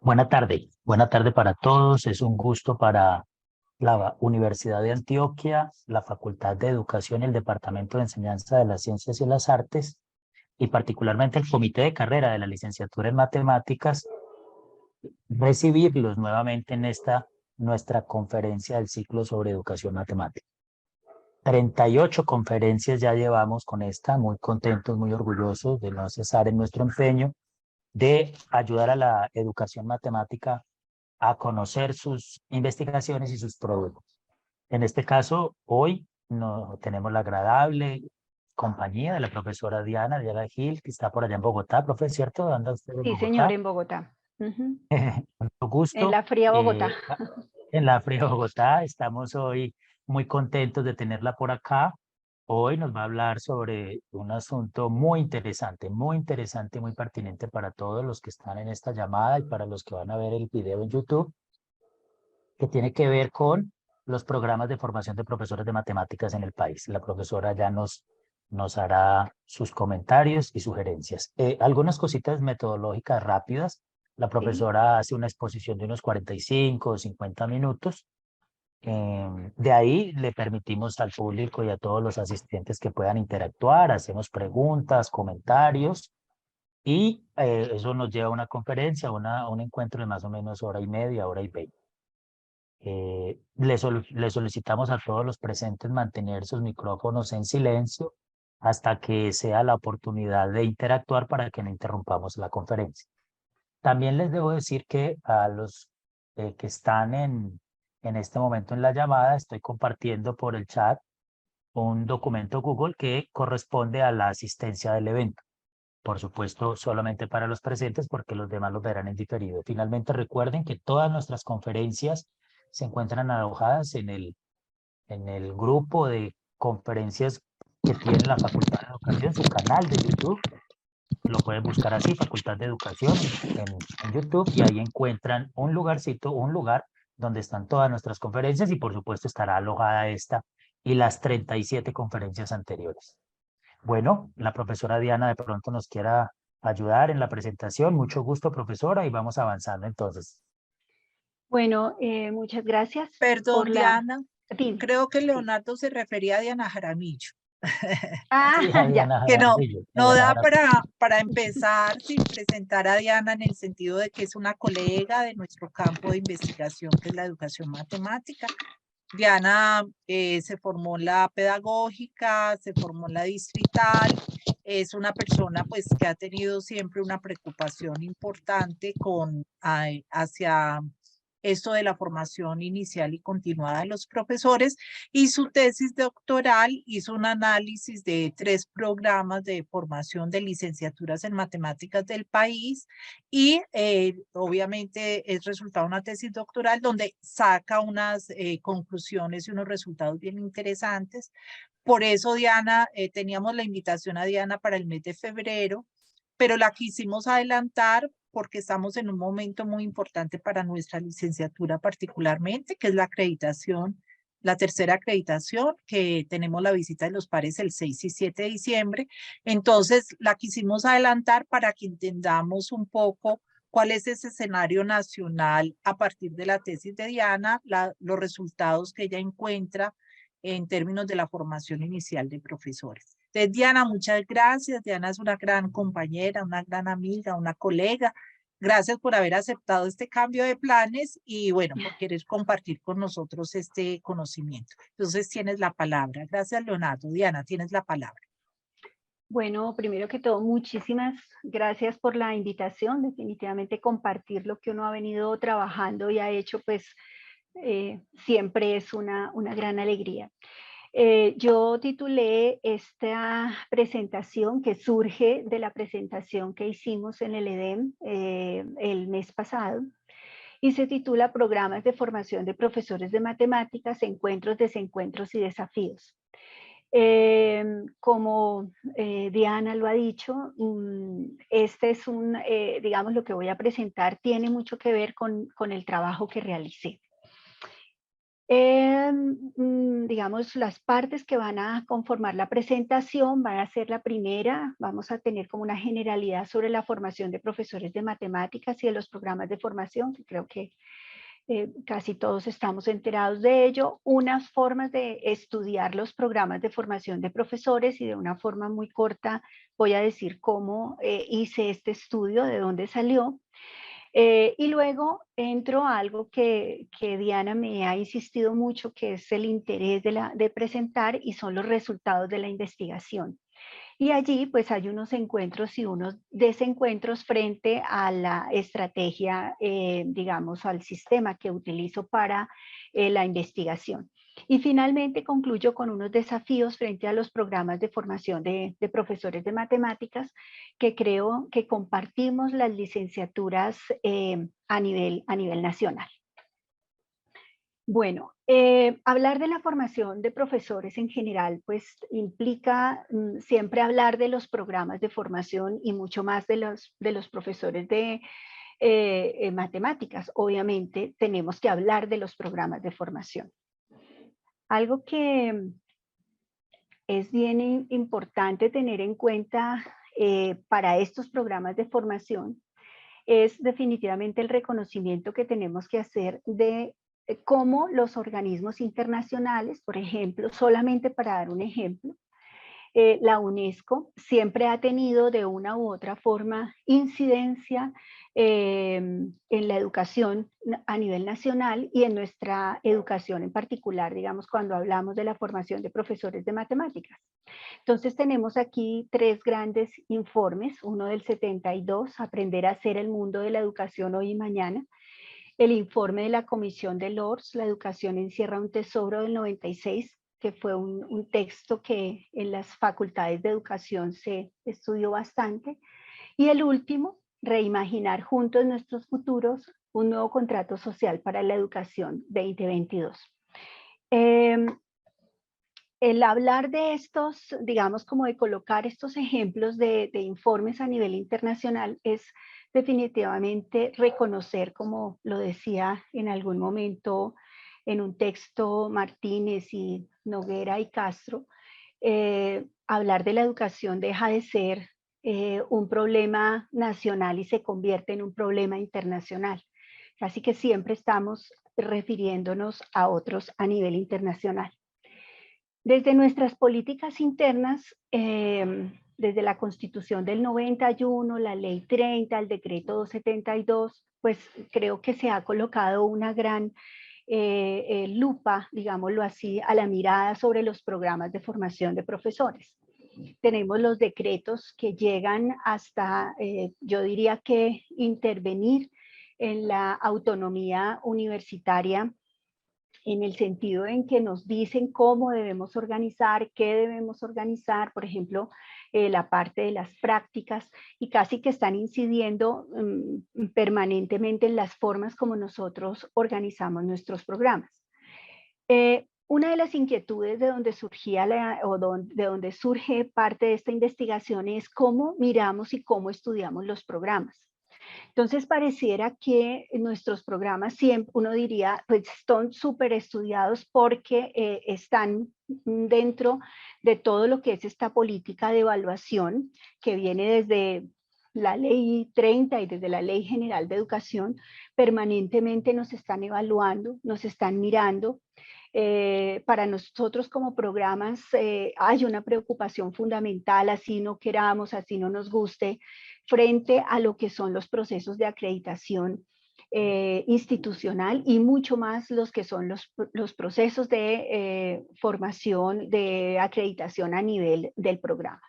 Buena tarde para todos. Es un gusto para la Universidad de Antioquia, la Facultad de Educación y el Departamento de Enseñanza de las Ciencias y las Artes, y particularmente el Comité de Carrera de la Licenciatura en Matemáticas, recibirlos nuevamente en esta nuestra conferencia del ciclo sobre educación matemática. 38 conferencias ya llevamos con esta, muy contentos, muy orgullosos de no cesar en nuestro empeño de ayudar a la educación matemática a conocer sus investigaciones y sus productos. En este caso, hoy tenemos la agradable compañía de la profesora Diana Gil, que está por allá en Bogotá, profe, ¿cierto? ¿Anda usted en Sí, señor, Bogotá? en Bogotá. Ujú. Mucho En gusto. la fría Bogotá. En la fría Bogotá, estamos hoy muy contentos de tenerla por acá. Hoy nos va a hablar sobre un asunto muy interesante, muy pertinente para todos los que están en esta llamada y para los que van a ver el video en YouTube, que tiene que ver con los programas de formación de profesores de matemáticas en el país. La profesora ya nos hará sus comentarios y sugerencias. Algunas cositas metodológicas rápidas. La Sí. profesora hace una exposición de unos 45 o 50 minutos. De ahí le permitimos al público y a todos los asistentes que puedan interactuar, hacemos preguntas, comentarios, y eso nos lleva a una conferencia, a un encuentro de más o menos hora y media, hora y 20. Le solicitamos a todos los presentes mantener sus micrófonos en silencio hasta que sea la oportunidad de interactuar para que no interrumpamos la conferencia. También les debo decir que a los que están en este momento en la llamada, estoy compartiendo por el chat un documento Google que corresponde a la asistencia del evento. Por supuesto, solamente para los presentes porque los demás los verán en diferido. Finalmente, recuerden que todas nuestras conferencias se encuentran alojadas en el grupo de conferencias que tiene la Facultad de Educación, su canal de YouTube. Lo pueden buscar así, Facultad de Educación en YouTube, y ahí encuentran un lugarcito, un lugar donde están todas nuestras conferencias, y por supuesto estará alojada esta y las 37 conferencias anteriores. Bueno, la profesora Diana de pronto nos quiera ayudar en la presentación. Mucho gusto, profesora, y vamos avanzando entonces. Bueno, muchas gracias por Perdón, la... Diana, Dime, creo que sí. Leonardo se refería a Diana Jaramillo, Ah, Sí, a ya. Diana que Jaramillo, a no Diana da Jaramillo. para empezar sin presentar a Diana en el sentido de que es una colega de nuestro campo de investigación, que es la educación matemática. Diana se formó en la pedagógica, se formó en la distrital, es una persona pues que ha tenido siempre una preocupación importante hacia esto de la formación inicial y continuada de los profesores, y su tesis doctoral hizo un análisis de 3 programas de formación de licenciaturas en matemáticas del país, y obviamente es resultado de una tesis doctoral donde saca unas conclusiones y unos resultados bien interesantes. Por eso, Diana, teníamos la invitación a Diana para el mes de febrero, pero la quisimos adelantar porque estamos en un momento muy importante para nuestra licenciatura particularmente, que es la acreditación, la tercera acreditación, que tenemos la visita de los pares el 6 y 7 de diciembre. Entonces, la quisimos adelantar para que entendamos un poco cuál es ese escenario nacional a partir de la tesis de Diana, los resultados que ella encuentra en términos de la formación inicial de profesores. Entonces, Diana, muchas gracias. Diana es una gran compañera, una gran amiga, una colega. Gracias por haber aceptado este cambio de planes y, bueno, por querer compartir con nosotros este conocimiento. Entonces, tienes la palabra. Gracias, Leonardo. Diana, tienes la palabra. Bueno, primero que todo, muchísimas gracias por la invitación. Definitivamente compartir lo que uno ha venido trabajando y ha hecho, pues siempre es una gran alegría. Yo titulé esta presentación, que surge de la presentación que hicimos en el EDEM el mes pasado, y se titula Programas de Formación de Profesores de Matemáticas, Encuentros, Desencuentros y Desafíos. Como Diana lo ha dicho, este es digamos, lo que voy a presentar tiene mucho que ver con el trabajo que realicé. Digamos, las partes que van a conformar la presentación van a ser la primera, vamos a tener como una generalidad sobre la formación de profesores de matemáticas y de los programas de formación, que creo que casi todos estamos enterados de ello, unas formas de estudiar los programas de formación de profesores y de una forma muy corta voy a decir cómo hice este estudio, de dónde salió. Y luego entro a algo que Diana me ha insistido mucho, que es el interés de presentar y son los resultados de la investigación. Y allí pues hay unos encuentros y unos desencuentros frente a la estrategia, digamos, al sistema que utilizo para la investigación. Y finalmente concluyo con unos desafíos frente a los programas de formación de profesores de matemáticas que creo que compartimos las licenciaturas a nivel nacional. Bueno, hablar de la formación de profesores en general, pues implica siempre hablar de los programas de formación y mucho más de los profesores de matemáticas. Obviamente tenemos que hablar de los programas de formación. Algo que es bien importante tener en cuenta para estos programas de formación es definitivamente el reconocimiento que tenemos que hacer de cómo los organismos internacionales, por ejemplo, solamente para dar un ejemplo, la UNESCO siempre ha tenido de una u otra forma incidencia en la educación a nivel nacional y en nuestra educación en particular, digamos, cuando hablamos de la formación de profesores de matemáticas. Entonces tenemos aquí tres grandes informes, uno del 72, Aprender a hacer el mundo de la educación hoy y mañana, el informe de la Comisión de Lords, La educación encierra un tesoro del 96, que fue un texto que en las facultades de educación se estudió bastante, y el último, Reimaginar juntos nuestros futuros, un nuevo contrato social para la educación 2022. El hablar de estos, digamos, como de colocar estos ejemplos de informes a nivel internacional es definitivamente reconocer, como lo decía en algún momento en un texto Martínez y Noguera y Castro, hablar de la educación deja de ser un problema nacional y se convierte en un problema internacional. Casi que siempre estamos refiriéndonos a otros a nivel internacional. Desde nuestras políticas internas, desde la Constitución del 91, la Ley 30, el Decreto 272, pues creo que se ha colocado una gran lupa, digámoslo así, a la mirada sobre los programas de formación de profesores. Tenemos los decretos que llegan hasta, yo diría que intervenir en la autonomía universitaria, en el sentido en que nos dicen cómo debemos organizar, qué debemos organizar, por ejemplo, la parte de las prácticas, y casi que están incidiendo permanentemente en las formas como nosotros organizamos nuestros programas. Una de las inquietudes de donde surgía de donde surge parte de esta investigación es cómo miramos y cómo estudiamos los programas. Entonces pareciera que nuestros programas siempre, uno diría, pues están súper estudiados porque están dentro de todo lo que es esta política de evaluación que viene desde la Ley 30 y desde la Ley General de Educación. Permanentemente nos están evaluando, nos están mirando. Para nosotros como programas hay una preocupación fundamental, así no queramos, así no nos guste, frente a lo que son los procesos de acreditación institucional y mucho más los que son los procesos de formación, de acreditación a nivel del programa.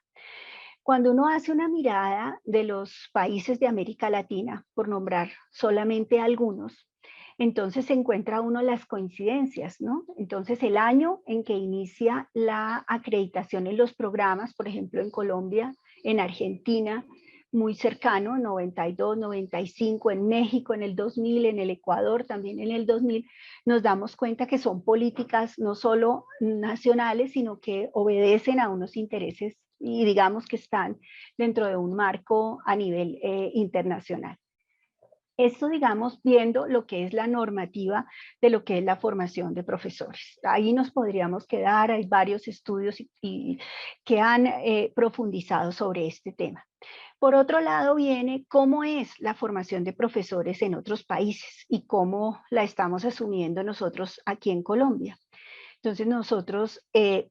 Cuando uno hace una mirada de los países de América Latina, por nombrar solamente algunos, entonces se encuentra uno las coincidencias, ¿no? Entonces el año en que inicia la acreditación en los programas, por ejemplo en Colombia, en Argentina, muy cercano, 92, 95, en México en el 2000, en el Ecuador también en el 2000, nos damos cuenta que son políticas no solo nacionales, sino que obedecen a unos intereses y digamos que están dentro de un marco a nivel internacional. Esto, digamos, viendo lo que es la normativa de lo que es la formación de profesores. Ahí nos podríamos quedar, hay varios estudios que han profundizado sobre este tema. Por otro lado viene cómo es la formación de profesores en otros países y cómo la estamos asumiendo nosotros aquí en Colombia. Entonces nosotros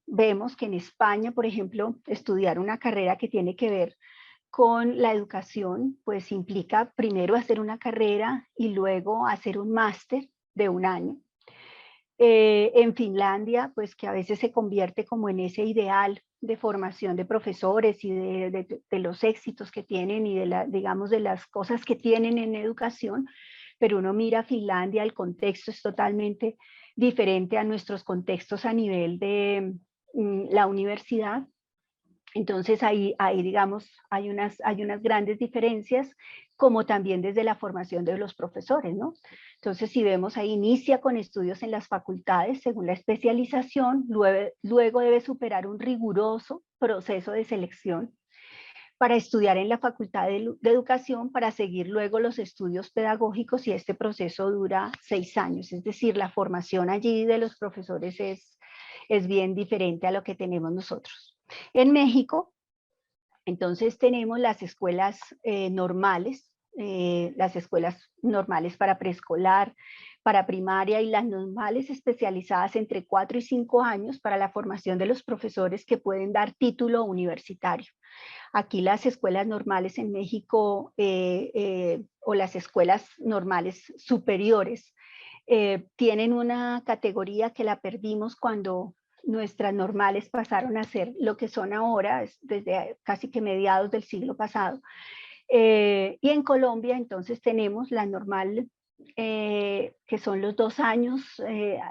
vemos que en España, por ejemplo, estudiar una carrera que tiene que ver con la educación, pues implica primero hacer una carrera y luego hacer un máster de 1 año. En Finlandia, pues que a veces se convierte como en ese ideal de formación de profesores y de los éxitos que tienen y digamos, de las cosas que tienen en educación, pero uno mira a Finlandia, el contexto es totalmente diferente a nuestros contextos a nivel de la universidad. Entonces ahí digamos, hay unas grandes diferencias, como también desde la formación de los profesores, ¿no? Entonces si vemos ahí, inicia con estudios en las facultades según la especialización, luego debe superar un riguroso proceso de selección para estudiar en la Facultad de Educación, para seguir luego los estudios pedagógicos, y este proceso dura 6 años, es decir, la formación allí de los profesores es bien diferente a lo que tenemos nosotros. En México, entonces tenemos las escuelas normales para preescolar, para primaria, y las normales especializadas entre 4 y 5 años para la formación de los profesores que pueden dar título universitario. Aquí las escuelas normales en México o las escuelas normales superiores tienen una categoría que la perdimos cuando nuestras normales pasaron a ser lo que son ahora, desde casi que mediados del siglo pasado. Y en Colombia entonces tenemos la normal, que son los 2 años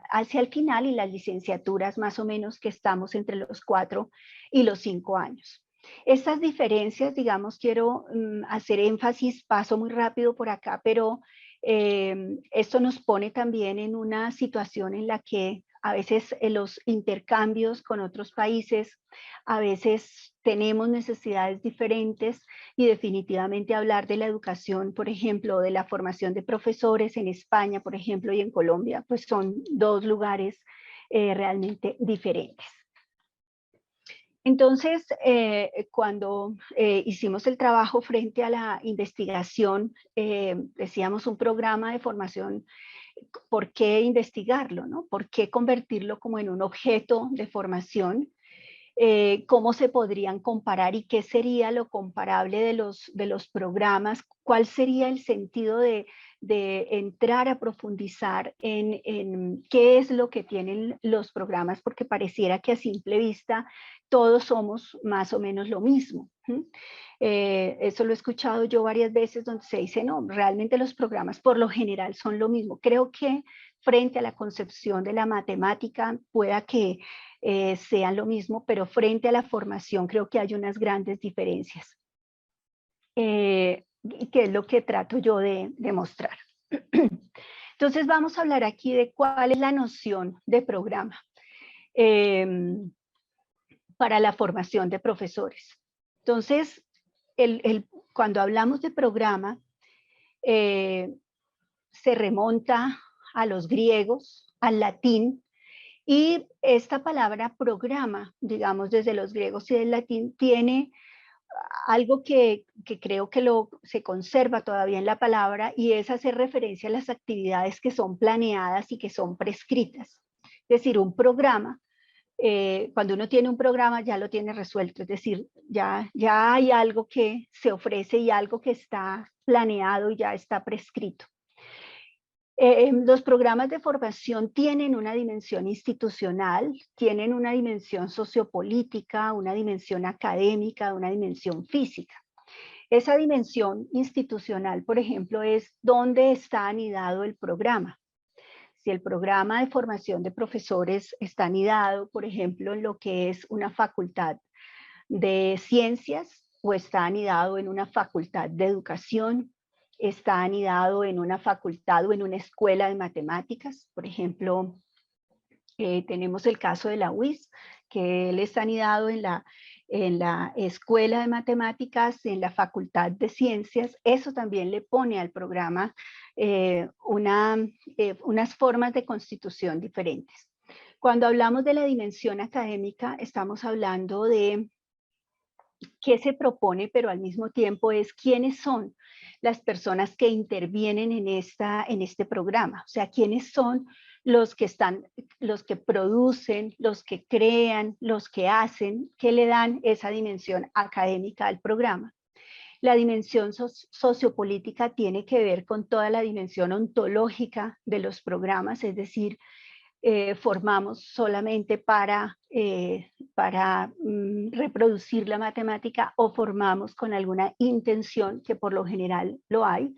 hacia el final, y las licenciaturas más o menos que estamos entre los 4 y los 5 años. Estas diferencias, digamos, quiero hacer énfasis, paso muy rápido por acá, pero esto nos pone también en una situación en la que a veces los intercambios con otros países, a veces tenemos necesidades diferentes, y definitivamente hablar de la educación, por ejemplo, de la formación de profesores en España, por ejemplo, y en Colombia, pues son 2 lugares realmente diferentes. Entonces, cuando hicimos el trabajo frente a la investigación, decíamos un programa de formación, ¿por qué investigarlo, no? ¿Por qué convertirlo como en un objeto de formación? ¿Cómo se podrían comparar y qué sería lo comparable de los programas? ¿Cuál sería el sentido de entrar a profundizar en qué es lo que tienen los programas? Porque pareciera que a simple vista todos somos más o menos lo mismo. Eso lo he escuchado yo varias veces, donde se dice, no, realmente los programas por lo general son lo mismo. Creo que frente a la concepción de la matemática pueda que sean lo mismo, pero frente a la formación creo que hay unas grandes diferencias. Y que es lo que trato yo de mostrar. Entonces vamos a hablar aquí de cuál es la noción de programa para la formación de profesores. Entonces, cuando hablamos de programa, se remonta a los griegos, al latín, y esta palabra programa, digamos desde los griegos y del latín, tiene algo que creo que se conserva todavía en la palabra, y es hacer referencia a las actividades que son planeadas y que son prescritas. Es decir, un programa, cuando uno tiene un programa ya lo tiene resuelto, es decir, ya hay algo que se ofrece y algo que está planeado y ya está prescrito. Los programas de formación tienen una dimensión institucional, tienen una dimensión sociopolítica, una dimensión académica, una dimensión física. Esa dimensión institucional, por ejemplo, es dónde está anidado el programa. Si el programa de formación de profesores está anidado, por ejemplo, en lo que es una facultad de ciencias, o está anidado en una facultad de educación, está anidado en una facultad o en una escuela de matemáticas. Por ejemplo, tenemos el caso de la UIS, que él está anidado en en la Escuela de Matemáticas, en la Facultad de Ciencias. Eso también le pone al programa unas formas de constitución diferentes. Cuando hablamos de la dimensión académica, estamos hablando de qué se propone, pero al mismo tiempo es quiénes son las personas que intervienen en este programa. O sea, quiénes son los que producen, los que crean, los que hacen, que le dan esa dimensión académica al programa. La dimensión sociopolítica tiene que ver con toda la dimensión ontológica de los programas, es decir, formamos solamente para reproducir la matemática o formamos con alguna intención, que por lo general lo hay,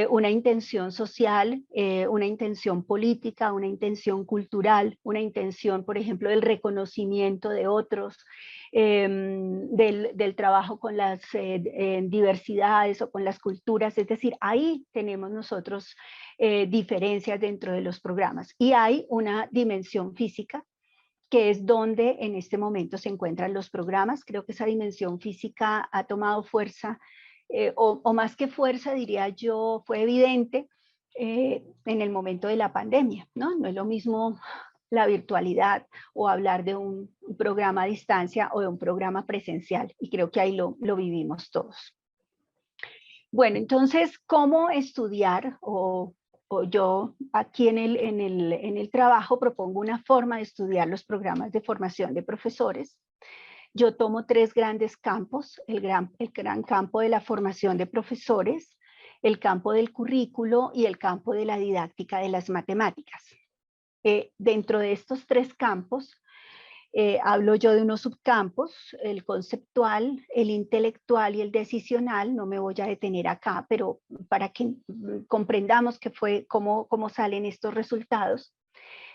una intención social, una intención política, una intención cultural, una intención, por ejemplo, del reconocimiento de otros, del trabajo con las diversidades o con las culturas. Es decir, ahí tenemos nosotros diferencias dentro de los programas. Y hay una dimensión física, que es donde en este momento se encuentran los programas. Creo que esa dimensión física ha tomado fuerza, o más que fuerza, diría yo, fue evidente en el momento de la pandemia, ¿no? No es lo mismo la virtualidad o hablar de un programa a distancia o de un programa presencial, y creo que ahí lo vivimos todos. Bueno, entonces, ¿cómo estudiar? O yo aquí en el trabajo propongo una forma de estudiar los programas de formación de profesores. Yo tomo tres grandes campos: el gran campo de la formación de profesores, el campo del currículo y el campo de la didáctica de las matemáticas. Dentro de estos tres campos, hablo yo de unos subcampos: el conceptual, el intelectual y el decisional. No me voy a detener acá, pero para que comprendamos cómo salen estos resultados.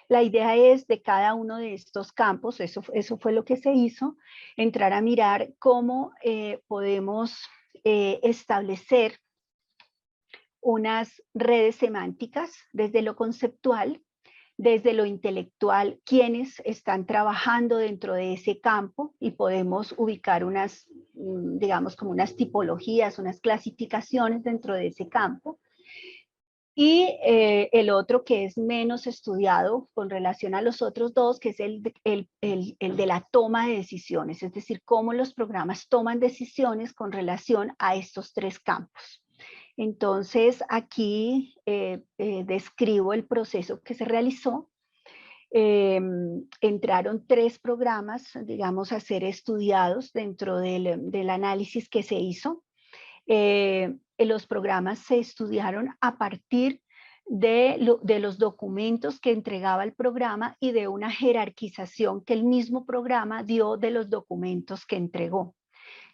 La idea es, de cada uno de estos campos, eso fue lo que se hizo, entrar a mirar cómo podemos establecer unas redes semánticas desde lo conceptual, desde lo intelectual, quienes están trabajando dentro de ese campo, y podemos ubicar unas, digamos, como unas tipologías, unas clasificaciones dentro de ese campo. Y el otro, que es menos estudiado con relación a los otros dos, que es el de la toma de decisiones, es decir, cómo los programas toman decisiones con relación a estos tres campos. Entonces, aquí describo el proceso que se realizó. Entraron tres programas, digamos, a ser estudiados dentro del análisis que se hizo. Los programas se estudiaron a partir de los documentos que entregaba el programa y de una jerarquización que el mismo programa dio de los documentos que entregó.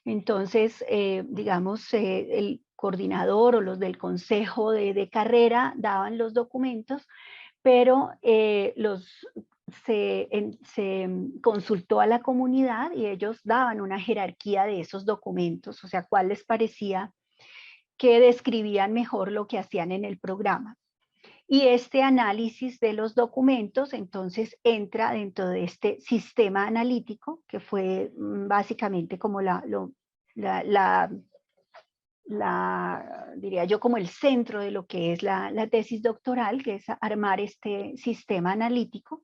Entonces, digamos, el coordinador o los del consejo de carrera daban los documentos, pero se consultó a la comunidad y ellos daban una jerarquía de esos documentos, o sea, cuál les parecía que describían mejor lo que hacían en el programa. Y este análisis de los documentos entonces entra dentro de este sistema analítico, que fue básicamente como diría yo, como el centro de lo que es la tesis doctoral, que es armar este sistema analítico.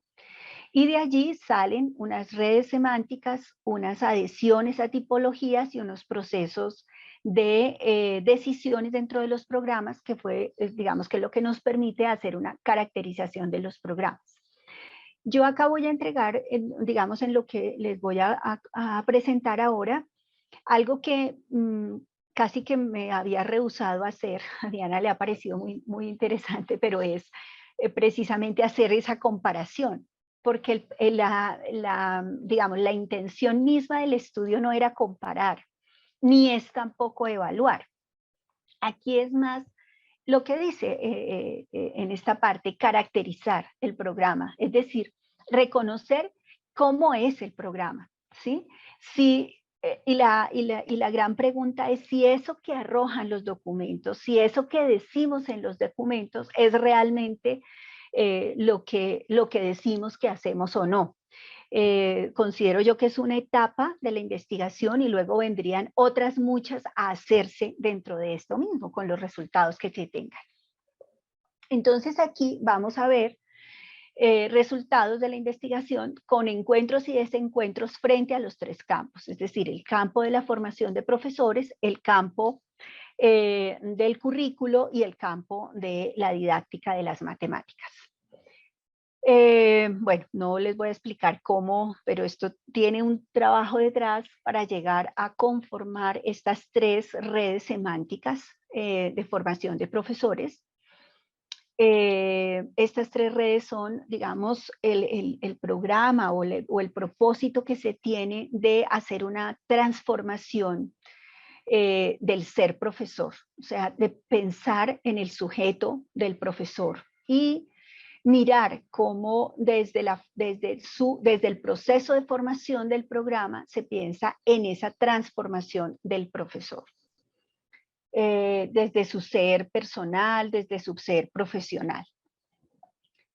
Y de allí salen unas redes semánticas, unas adhesiones a tipologías y unos procesos de decisiones dentro de los programas, que fue, digamos, que lo que nos permite hacer una caracterización de los programas. Yo acá voy a entregar, digamos, en lo que les voy a presentar ahora, algo que casi que me había rehusado a hacer. A Diana le ha parecido muy, muy interesante, pero es precisamente hacer esa comparación, porque digamos, la intención misma del estudio no era comparar, ni es tampoco evaluar. Aquí es más lo que dice en esta parte: caracterizar el programa, es decir, reconocer cómo es el programa, ¿sí? Y la gran pregunta es si eso que arrojan los documentos, si eso que decimos en los documentos es realmente lo que decimos que hacemos o no. considero yo que es una etapa de la investigación y luego vendrían otras muchas a hacerse dentro de esto mismo, con los resultados que se tengan. Entonces aquí vamos a ver resultados de la investigación con encuentros y desencuentros frente a los tres campos, es decir, el campo de la formación de profesores, el campo del currículo y el campo de la didáctica de las matemáticas. Bueno, no les voy a explicar cómo, pero esto tiene un trabajo detrás para llegar a conformar estas tres redes semánticas de formación de profesores. Estas tres redes son, digamos, el programa o el propósito que se tiene de hacer una transformación del ser profesor, o sea, de pensar en el sujeto del profesor y mirar cómo desde el proceso de formación del programa se piensa en esa transformación del profesor. Desde su ser personal, desde su ser profesional.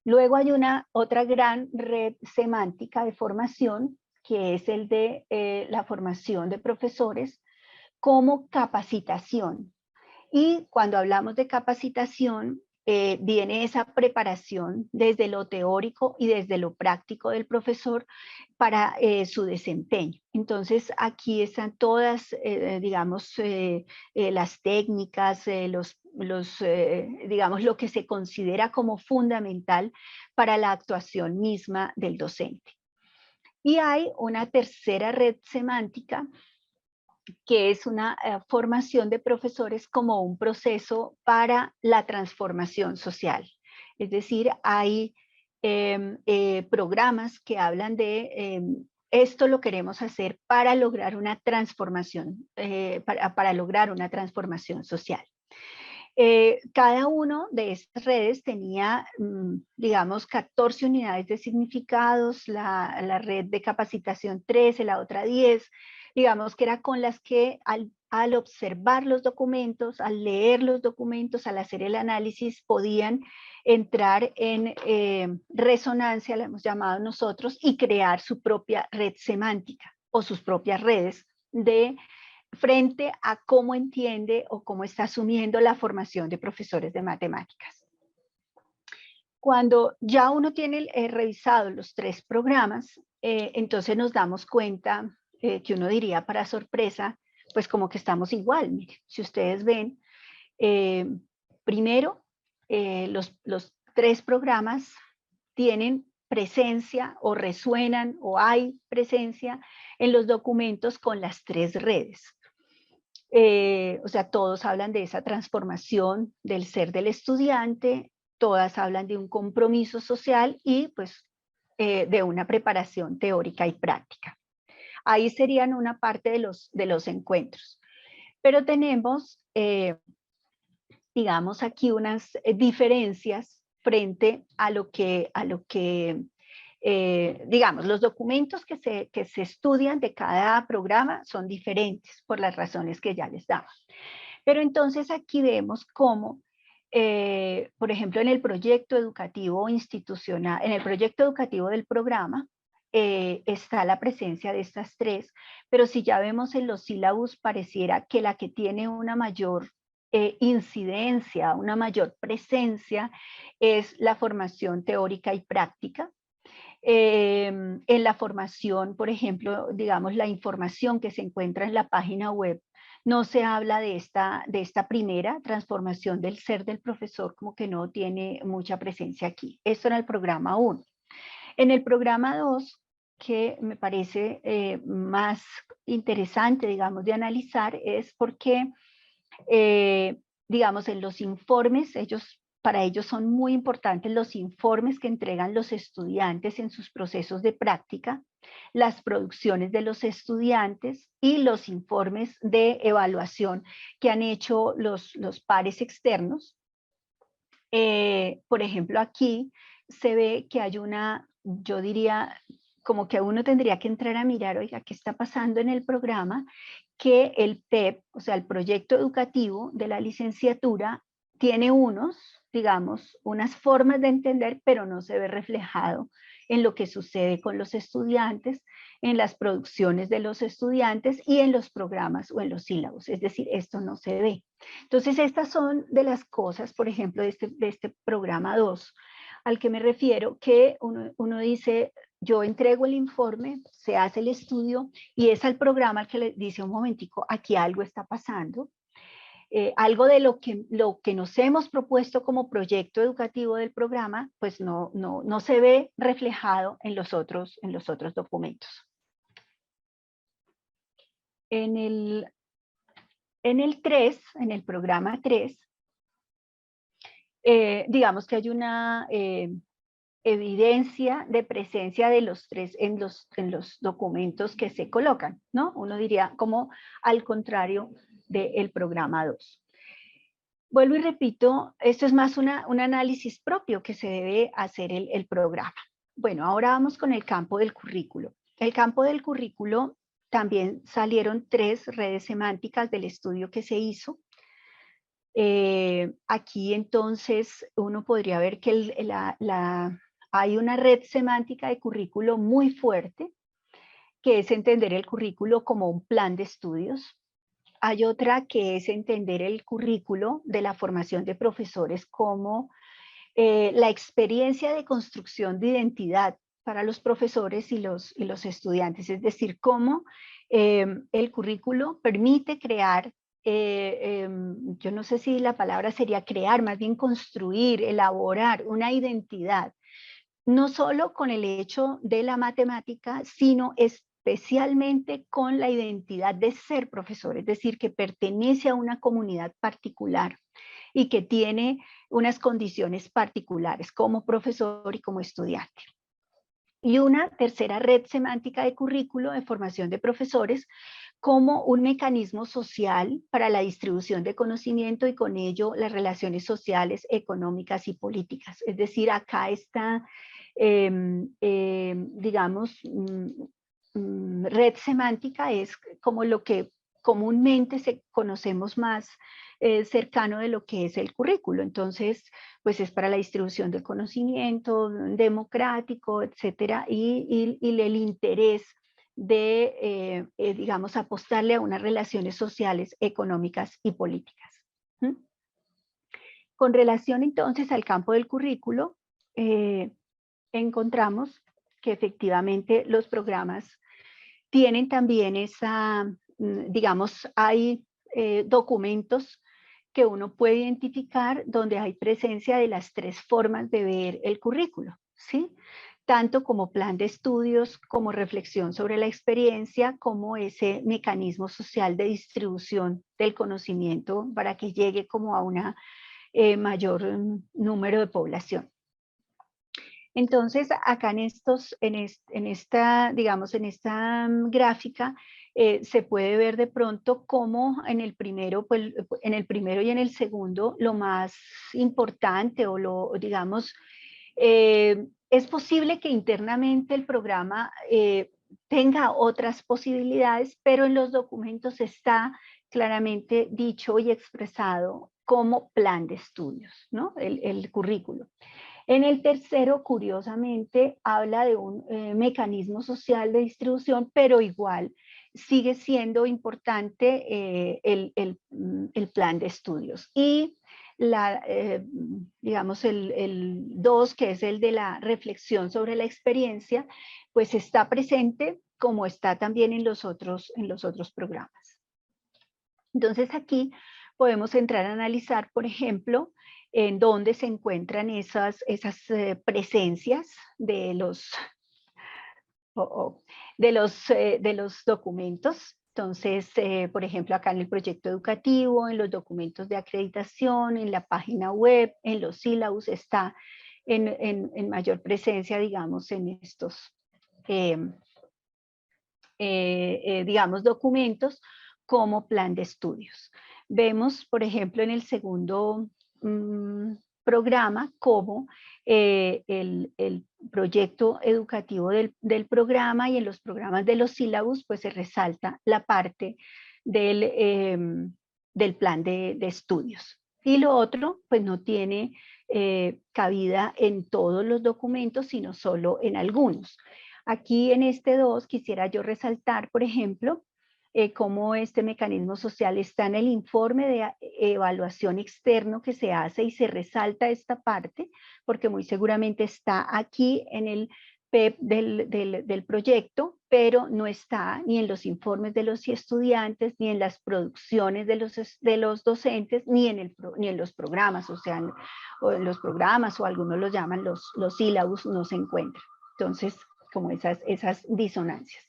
Luego hay otra gran red semántica de formación, que es el de la formación de profesores como capacitación. Y cuando hablamos de capacitación, viene esa preparación desde lo teórico y desde lo práctico del profesor para su desempeño. Entonces aquí están todas, digamos, las técnicas, digamos, lo que se considera como fundamental para la actuación misma del docente. Y hay una tercera red semántica que es una formación de profesores como un proceso para la transformación social. Es decir, hay programas que hablan de esto lo queremos hacer para lograr una transformación, para lograr una transformación social. Cada uno de estas redes tenía, digamos, 14 unidades de significados, la red de capacitación 13, la otra 10, digamos que era con las que al observar los documentos, al leer los documentos, al hacer el análisis, podían entrar en resonancia, la hemos llamado nosotros, y crear su propia red semántica o sus propias redes frente a cómo entiende o cómo está asumiendo la formación de profesores de matemáticas. Cuando ya uno tiene revisado los tres programas, entonces nos damos cuenta que uno diría para sorpresa, pues como que estamos igual. Miren, si ustedes ven, primero, los tres programas tienen presencia o resuenan o hay presencia en los documentos con las tres redes. O sea, todos hablan de esa transformación del ser del estudiante, todas hablan de un compromiso social y pues de una preparación teórica y práctica. Ahí serían una parte de los encuentros. Pero tenemos, digamos, aquí unas diferencias frente a lo que digamos, los documentos que se estudian de cada programa son diferentes por las razones que ya les daba. Pero entonces aquí vemos cómo, por ejemplo, en el proyecto educativo institucional, en el proyecto educativo del programa, está la presencia de estas tres, pero si ya vemos en los sílabus, pareciera que la que tiene una mayor incidencia, una mayor presencia, es la formación teórica y práctica. En la formación, por ejemplo, digamos, la información que se encuentra en la página web, no se habla de esta primera transformación del ser del profesor, como que no tiene mucha presencia aquí. Esto en el programa 1. En el programa 2, que me parece más interesante, digamos, de analizar, es porque, digamos, en los informes, para ellos son muy importantes los informes que entregan los estudiantes en sus procesos de práctica, las producciones de los estudiantes y los informes de evaluación que han hecho los pares externos. Por ejemplo, aquí se ve que hay yo diría, como que uno tendría que entrar a mirar, oiga, ¿qué está pasando en el programa? Que el PEP, o sea, el proyecto educativo de la licenciatura, tiene digamos, unas formas de entender, pero no se ve reflejado en lo que sucede con los estudiantes, en las producciones de los estudiantes y en los programas o en los sílabos. Es decir, esto no se ve. Entonces, estas son de las cosas, por ejemplo, de este programa 2, al que me refiero, que uno dice, yo entrego el informe, se hace el estudio y es al programa al que le dice un momentico, aquí algo está pasando. Algo de lo que nos hemos propuesto como proyecto educativo del programa, pues no se ve reflejado en los otros documentos. En el 3, en el programa 3, digamos que hay una evidencia de presencia de los 3 en los documentos que se colocan, ¿no? Uno diría como al contrario del programa 2. Vuelvo y repito, esto es más un análisis propio que se debe hacer el programa. Bueno, ahora vamos con el campo del currículo. El campo del currículo también salieron 3 redes semánticas del estudio que se hizo. Aquí entonces uno podría ver que hay una red semántica de currículo muy fuerte, que es entender el currículo como un plan de estudios. Hay otra que es entender el currículo de la formación de profesores como la experiencia de construcción de identidad para los profesores y los estudiantes, es decir, cómo el currículo permite crear, yo no sé si la palabra sería crear, más bien construir, elaborar una identidad, no solo con el hecho de la matemática, sino especialmente con la identidad de ser profesor, es decir, que pertenece a una comunidad particular y que tiene unas condiciones particulares como profesor y como estudiante. Y una tercera red semántica de currículo de formación de profesores como un mecanismo social para la distribución de conocimiento y con ello las relaciones sociales, económicas y políticas. Es decir, acá está, digamos, red semántica es como lo que comúnmente conocemos más cercano de lo que es el currículo. Entonces, pues es para la distribución del conocimiento democrático, etcétera, y el interés de, digamos, apostarle a unas relaciones sociales, económicas y políticas. ¿Mm? Con relación entonces al campo del currículo, encontramos que efectivamente los programas tienen también esa, digamos, hay documentos que uno puede identificar donde hay presencia de las 3 formas de ver el currículo, ¿sí? Tanto como plan de estudios, como reflexión sobre la experiencia, como ese mecanismo social de distribución del conocimiento para que llegue como a una mayor número de población. Entonces, acá en esta gráfica se puede ver de pronto cómo en el primero, pues, en el primero y en el segundo, lo más importante o digamos, es posible que internamente el programa tenga otras posibilidades, pero en los documentos está claramente dicho y expresado como plan de estudios, ¿no? El currículo. En el tercero, curiosamente, habla de un mecanismo social de distribución, pero igual sigue siendo importante el plan de estudios. Y digamos, el 2, que es el de la reflexión sobre la experiencia, pues está presente como está también en los otros programas. Entonces aquí podemos entrar a analizar, por ejemplo, en dónde se encuentran esas presencias de los documentos. Entonces, por ejemplo, acá en el proyecto educativo, en los documentos de acreditación, en la página web, en los sílabos, está en mayor presencia, digamos, en estos, digamos, documentos como plan de estudios. Vemos, por ejemplo, en el segundo programa cómo el proyecto educativo del programa y en los programas de los sílabos pues se resalta la parte del plan de estudios. Y lo otro, pues no tiene cabida en todos los documentos, sino solo en algunos. Aquí en este 2 quisiera yo resaltar, por ejemplo, cómo este mecanismo social está en el informe de evaluación externo que se hace y se resalta esta parte, porque muy seguramente está aquí en el PEP del proyecto, pero no está ni en los informes de los estudiantes, ni en las producciones de los docentes, ni en los programas, o sea, en los programas, o algunos los llaman los sílabus, no se encuentra. Entonces, como esas disonancias.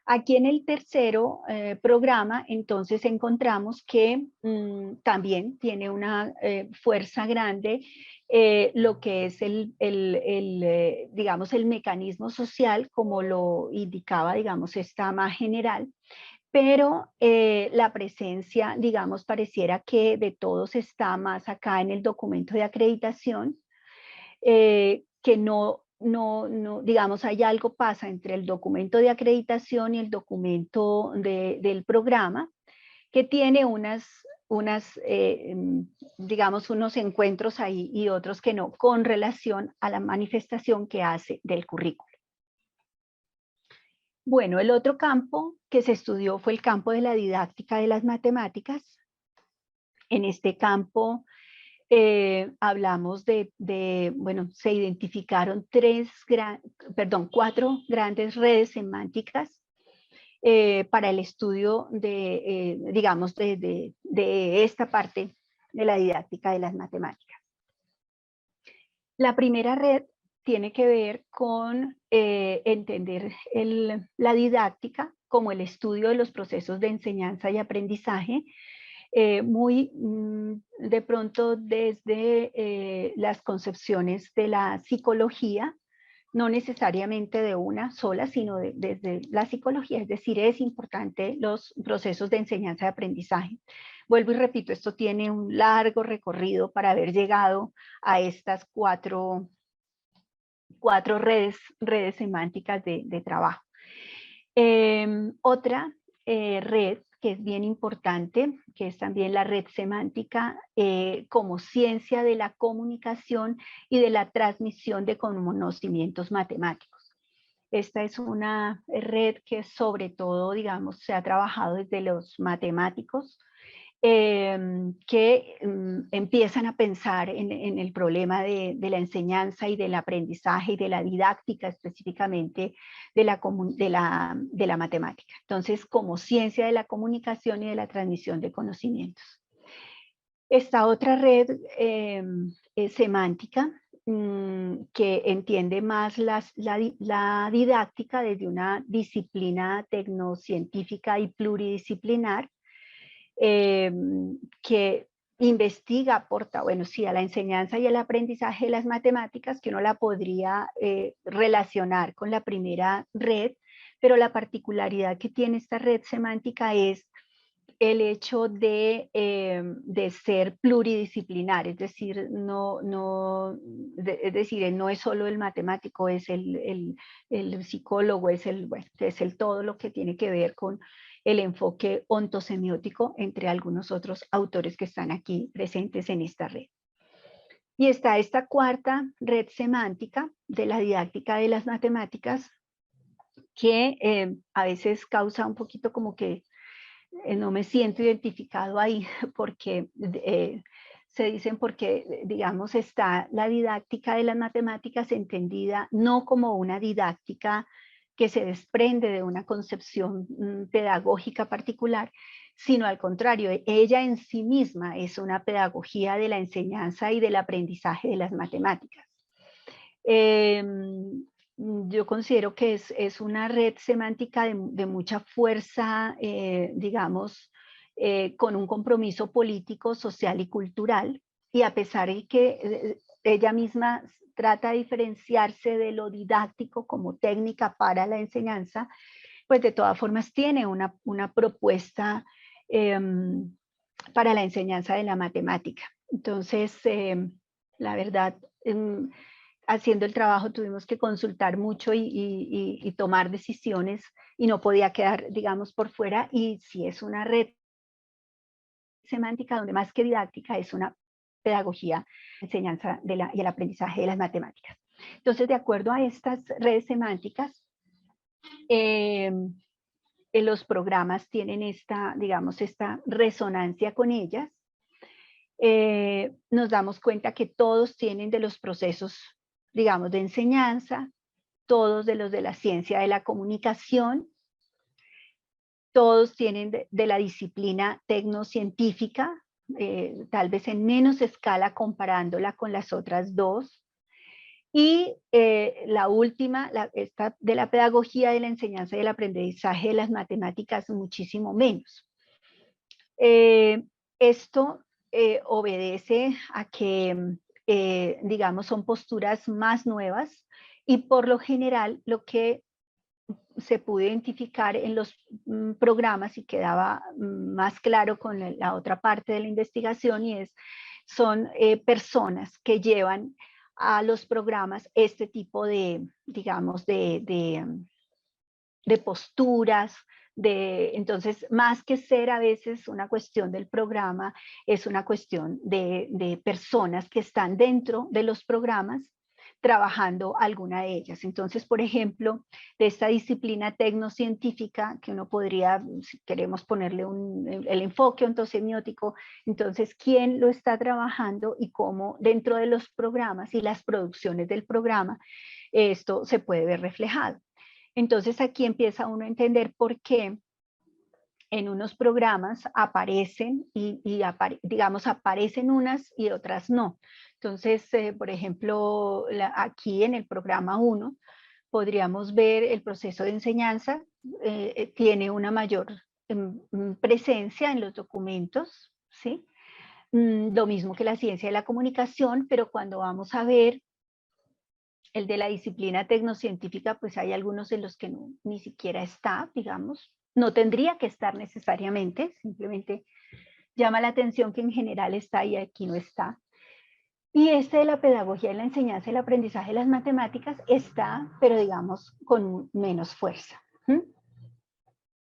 Aquí en el tercero programa, entonces encontramos que también tiene una fuerza grande lo que es digamos, el mecanismo social, como lo indicaba, digamos, esta más general, pero la presencia, digamos, pareciera que de todos está más acá en el documento de acreditación, que no, digamos, hay algo pasa entre el documento de acreditación y el documento del programa, que tiene digamos, unos encuentros ahí y otros que no, con relación a la manifestación que hace del currículo. Bueno, el otro campo que se estudió fue el campo de la didáctica de las matemáticas. En este campo hablamos bueno, se identificaron 4 grandes redes semánticas para el estudio digamos, de esta parte de la didáctica de las matemáticas. La primera red tiene que ver con entender la didáctica como el estudio de los procesos de enseñanza y aprendizaje, muy de pronto desde las concepciones de la psicología, no necesariamente de una sola, sino desde la psicología, es decir, es importante los procesos de enseñanza y aprendizaje. Vuelvo y repito, esto tiene un largo recorrido para haber llegado a estas cuatro redes semánticas de trabajo. Otra red que es bien importante, que es también la red semántica como ciencia de la comunicación y de la transmisión de conocimientos matemáticos. Esta es una red que sobre todo, digamos, se ha trabajado desde los matemáticos, que empiezan a pensar en el problema de la enseñanza y del aprendizaje y de la didáctica específicamente de la matemática. Entonces, como ciencia de la comunicación y de la transmisión de conocimientos. Esta otra red semántica que entiende más la didáctica desde una disciplina tecnocientífica y pluridisciplinar, que investiga, aporta, bueno, sí, a la enseñanza y al aprendizaje de las matemáticas, que uno la podría relacionar con la primera red, pero la particularidad que tiene esta red semántica es el hecho de ser pluridisciplinar, es decir, no es solo el matemático, es el psicólogo, es todo lo que tiene que ver con el enfoque ontosemiótico, entre algunos otros autores que están aquí presentes en esta red. Y está esta cuarta red semántica de la didáctica de las matemáticas, que a veces causa un poquito como que no me siento identificado ahí, porque se dicen porque, digamos, está la didáctica de las matemáticas entendida no como una didáctica que se desprende de una concepción pedagógica particular, sino al contrario, ella en sí misma es una pedagogía de la enseñanza y del aprendizaje de las matemáticas. Yo considero que es una red semántica de mucha fuerza, digamos, con un compromiso político, social y cultural, y a pesar de que ella misma trata de diferenciarse de lo didáctico como técnica para la enseñanza, pues de todas formas tiene una propuesta para la enseñanza de la matemática. Entonces, la verdad, haciendo el trabajo tuvimos que consultar mucho y tomar decisiones y no podía quedar, digamos, por fuera, y si es una red semántica donde más que didáctica es una pedagogía, enseñanza y el aprendizaje de las matemáticas. Entonces, de acuerdo a estas redes semánticas, los programas tienen esta, digamos, esta resonancia con ellas. Nos damos cuenta que todos tienen de los procesos, digamos, de enseñanza, todos de los de la ciencia de la comunicación, todos tienen de la disciplina tecnocientífica, tal vez en menos escala comparándola con las otras dos. Y la última, esta de la pedagogía de la enseñanza y el aprendizaje de las matemáticas, muchísimo menos. Esto obedece a que, digamos, son posturas más nuevas y por lo general lo que se pudo identificar en los programas y quedaba más claro con la otra parte de la investigación y son personas que llevan a los programas este tipo de, digamos, de posturas, entonces más que ser a veces una cuestión del programa, es una cuestión de personas que están dentro de los programas trabajando alguna de ellas. Entonces, por ejemplo, de esta disciplina tecnocientífica, que uno podría, si queremos ponerle el enfoque ontosemiótico, entonces, ¿quién lo está trabajando y cómo dentro de los programas y las producciones del programa esto se puede ver reflejado? Entonces, aquí empieza uno a entender por qué en unos programas aparecen digamos, aparecen unas y otras no. Entonces, por ejemplo, aquí en el programa 1 podríamos ver el proceso de enseñanza, tiene una mayor presencia en los documentos, ¿sí? Lo mismo que la ciencia de la comunicación, pero cuando vamos a ver el de la disciplina tecnocientífica, pues hay algunos en los que ni siquiera está, digamos, no tendría que estar necesariamente, simplemente llama la atención que en general está y aquí no está. Y este de la pedagogía de la enseñanza y el aprendizaje de las matemáticas está, pero digamos, con menos fuerza.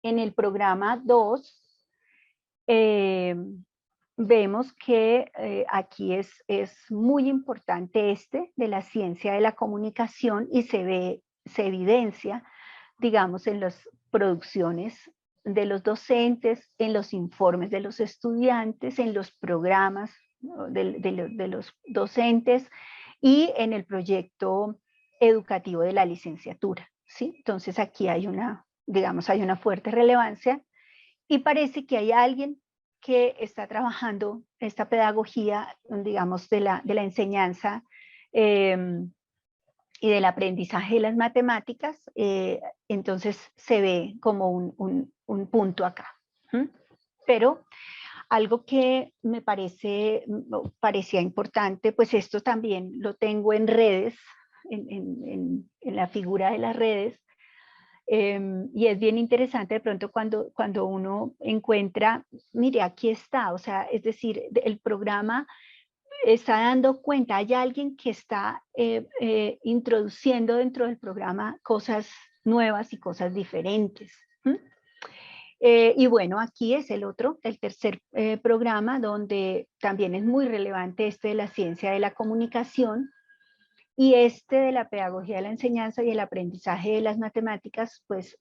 En el programa 2, vemos que aquí es muy importante de la ciencia de la comunicación y se evidencia, digamos, en las producciones de los docentes, en los informes de los estudiantes, en los programas, ¿no?, de los docentes y en el proyecto educativo de la licenciatura, ¿sí? Entonces aquí hay digamos, hay una fuerte relevancia y parece que hay alguien que está trabajando esta pedagogía, digamos, de la enseñanza y del aprendizaje de las matemáticas, entonces se ve como un punto acá. Pero algo que me parecía importante, pues esto también lo tengo en redes, en la figura de las redes, y es bien interesante de pronto cuando uno encuentra, mire, aquí está, o sea, es decir, el programa está dando cuenta, hay alguien que está introduciendo dentro del programa cosas nuevas y cosas diferentes. Y bueno, aquí es el tercer programa donde también es muy relevante de la ciencia de la comunicación, y de la pedagogía de la enseñanza y el aprendizaje de las matemáticas, pues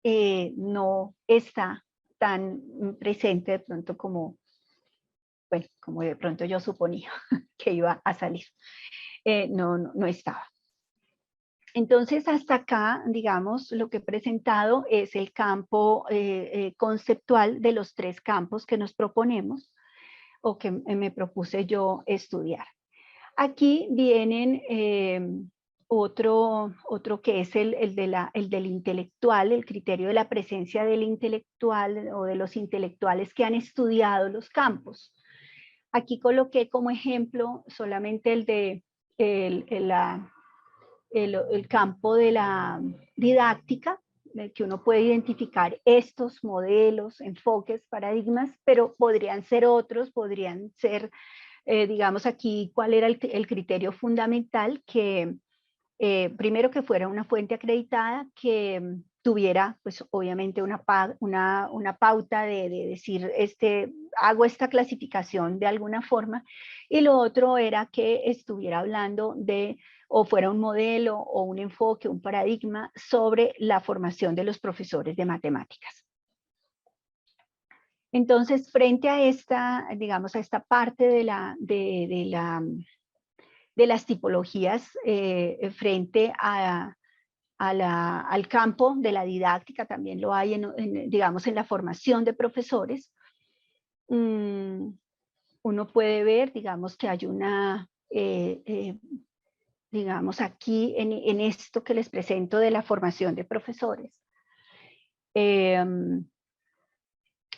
no está tan presente de pronto como de pronto yo suponía que iba a salir. No estaba. Entonces, hasta acá, digamos, lo que he presentado es el campo conceptual de los 3 campos que nos proponemos o que me propuse yo estudiar. Aquí vienen otro que es el del intelectual, el criterio de la presencia del intelectual o de los intelectuales que han estudiado los campos. Aquí coloqué como ejemplo solamente el campo de la didáctica, que uno puede identificar estos modelos, enfoques, paradigmas, pero podrían ser otros, podrían ser, digamos aquí, cuál era el criterio fundamental, que primero que fuera una fuente acreditada, que tuviera pues obviamente una pauta de decir, hago esta clasificación de alguna forma, y lo otro era que estuviera hablando de, o fuera un modelo o un enfoque, un paradigma sobre la formación de los profesores de matemáticas. Entonces, frente a esta, digamos, a esta parte de las tipologías, frente al campo de la didáctica, también lo hay digamos, en la formación de profesores, uno puede ver, digamos, que hay una, digamos, aquí en esto que les presento de la formación de profesores.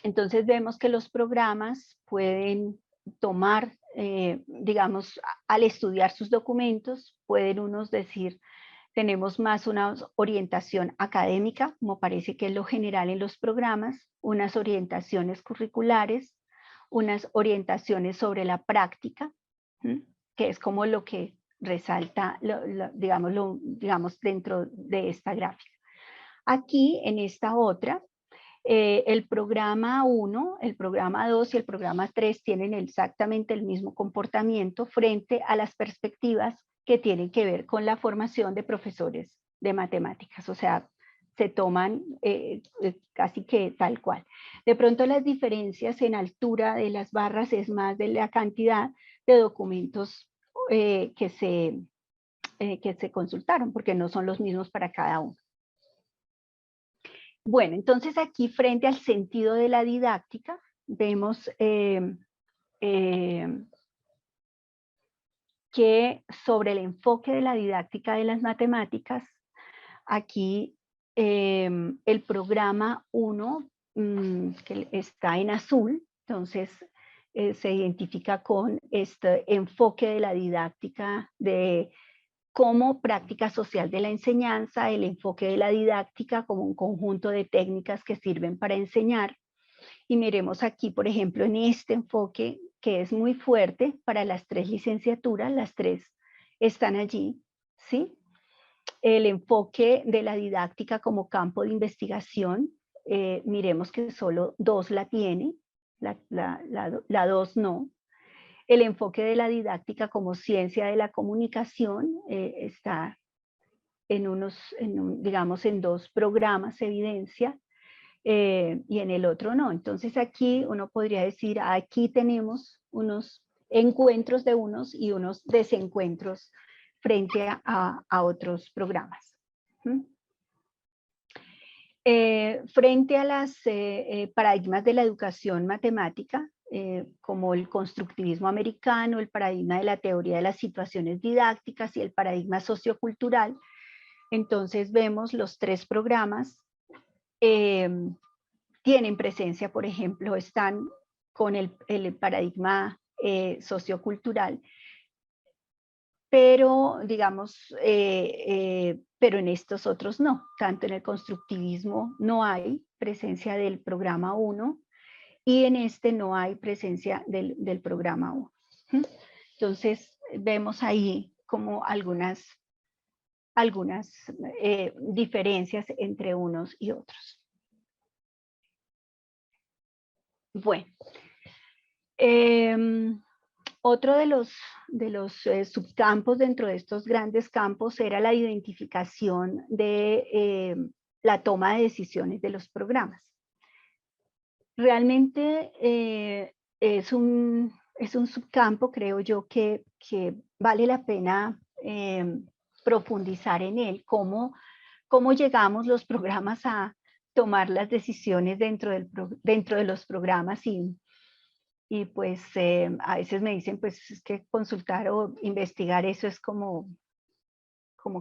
Entonces vemos que los programas pueden tomar, digamos, al estudiar sus documentos, pueden unos decir, tenemos más una orientación académica, como parece que es lo general en los programas, unas orientaciones curriculares, unas orientaciones sobre la práctica, que es como lo que resalta, digamos, dentro de esta gráfica. Aquí, en esta otra, el programa 1, el programa 2 y el programa 3 tienen exactamente el mismo comportamiento frente a las perspectivas que tienen que ver con la formación de profesores de matemáticas, o sea, se toman casi que tal cual. De pronto las diferencias en altura de las barras es más de la cantidad de documentos que se consultaron, porque no son los mismos para cada uno. Bueno, entonces aquí frente al sentido de la didáctica, vemos que sobre el enfoque de la didáctica de las matemáticas, aquí el programa 1, que está en azul, entonces se identifica con este enfoque de la didáctica como práctica social de la enseñanza, el enfoque de la didáctica como un conjunto de técnicas que sirven para enseñar. Y miremos aquí, por ejemplo, en este enfoque que es muy fuerte para las 3 licenciaturas, las 3 están allí, ¿sí? El enfoque de la didáctica como campo de investigación, miremos que solo 2 la tiene, la 2 no. El enfoque de la didáctica como ciencia de la comunicación está digamos, en 2 programas, evidencia, y en el otro no. Entonces aquí uno podría decir, aquí tenemos unos encuentros de unos y unos desencuentros frente a otros programas. Frente a los paradigmas de la educación matemática, como el constructivismo americano, el paradigma de la teoría de las situaciones didácticas y el paradigma sociocultural, entonces vemos los 3 programas tienen presencia, por ejemplo, están con el paradigma sociocultural, pero digamos, pero en estos otros no, tanto en el constructivismo no hay presencia del programa 1 y en este no hay presencia del programa 1. Entonces vemos ahí como algunas diferencias entre unos y otros. Bueno, otro de los subcampos dentro de estos grandes campos era la identificación de la toma de decisiones de los programas. Realmente es un subcampo, creo yo, que vale la pena profundizar en él, cómo llegamos los programas a tomar las decisiones dentro de los programas y pues a veces me dicen pues es que consultar o investigar eso es como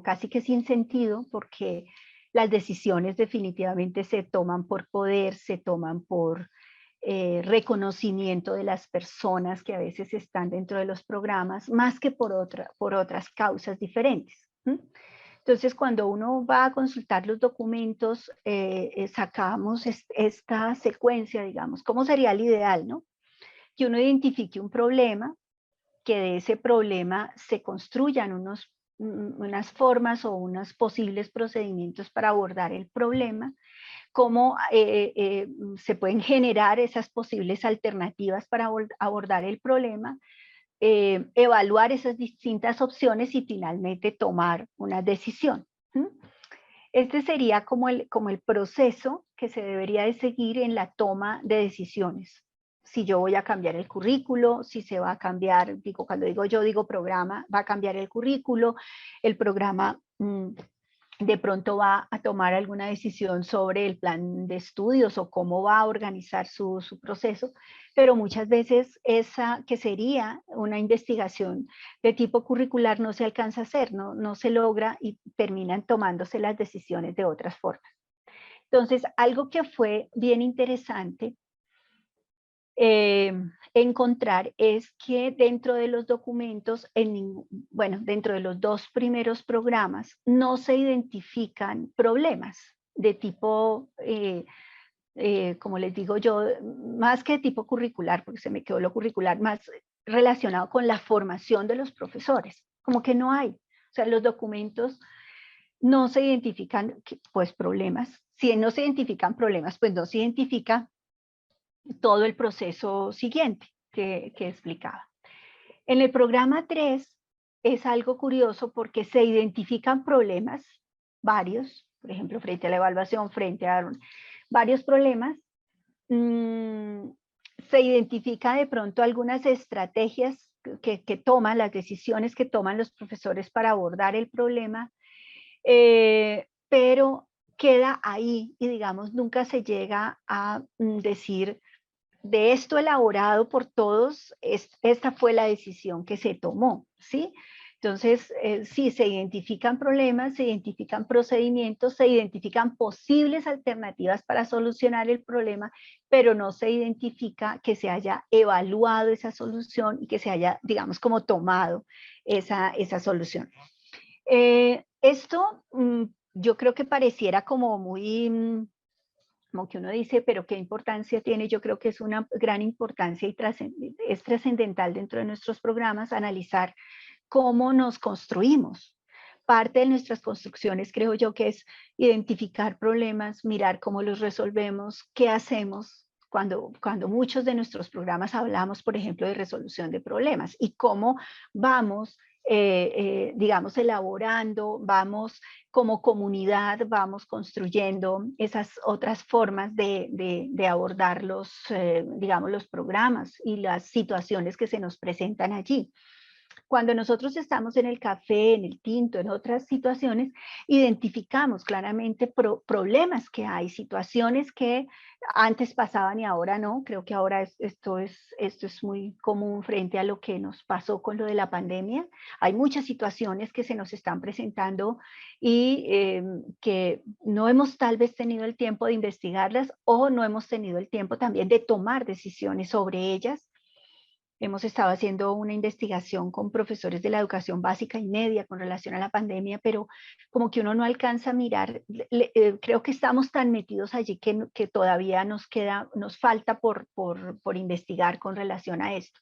casi que sin sentido, porque las decisiones definitivamente se toman por poder, se toman por reconocimiento de las personas que a veces están dentro de los programas, más que por otras causas diferentes. Entonces, cuando uno va a consultar los documentos, sacamos esta secuencia, digamos, ¿cómo sería el ideal, no? Que uno identifique un problema, que de ese problema se construyan unos unas formas o unos posibles procedimientos para abordar el problema, cómo se pueden generar esas posibles alternativas para abordar el problema, evaluar esas distintas opciones y finalmente tomar una decisión. Este sería como el proceso que se debería de seguir en la toma de decisiones. Si yo voy a cambiar el currículo, si se va a cambiar, cuando digo programa, va a cambiar el currículo, el programa de pronto va a tomar alguna decisión sobre el plan de estudios o cómo va a organizar su proceso, pero muchas veces esa que sería una investigación de tipo curricular no se alcanza a hacer, no se logra y terminan tomándose las decisiones de otras formas. Entonces, algo que fue bien interesante encontrar es que dentro de los documentos, dentro de los 2 primeros programas, no se identifican problemas de tipo, como les digo yo, más que de tipo curricular, porque se me quedó lo curricular, más relacionado con la formación de los profesores, como que no hay. O sea, los documentos no se identifican, pues, problemas. Si no se identifican problemas, pues no se identifica todo el proceso siguiente que explicaba. En el programa 3 es algo curioso porque se identifican problemas, varios, por ejemplo, frente a la evaluación, frente a varios problemas. Se identifica de pronto algunas estrategias que toman, las decisiones que toman los profesores para abordar el problema, pero queda ahí y digamos nunca se llega a decir de esto elaborado por todos, esta fue la decisión que se tomó, ¿sí? Entonces, sí, se identifican problemas, se identifican procedimientos, se identifican posibles alternativas para solucionar el problema, pero no se identifica que se haya evaluado esa solución y que se haya, digamos, como tomado esa solución. Esto yo creo que pareciera como muy... como que uno dice, pero ¿qué importancia tiene? Yo creo que es una gran importancia y es trascendental dentro de nuestros programas analizar cómo nos construimos. Parte de nuestras construcciones creo yo que es identificar problemas, mirar cómo los resolvemos, qué hacemos cuando muchos de nuestros programas hablamos, por ejemplo, de resolución de problemas y cómo vamos, digamos, elaborando, vamos como comunidad, vamos construyendo esas otras formas de abordar digamos, los programas y las situaciones que se nos presentan allí. Cuando nosotros estamos en el café, en el tinto, en otras situaciones, identificamos claramente problemas que hay, situaciones que antes pasaban y ahora no. Creo que ahora esto es muy común frente a lo que nos pasó con lo de la pandemia. Hay muchas situaciones que se nos están presentando y que no hemos tal vez tenido el tiempo de investigarlas o no hemos tenido el tiempo también de tomar decisiones sobre ellas. Hemos estado haciendo una investigación con profesores de la educación básica y media con relación a la pandemia, pero como que uno no alcanza a mirar, creo que estamos tan metidos allí que todavía nos falta por investigar con relación a esto.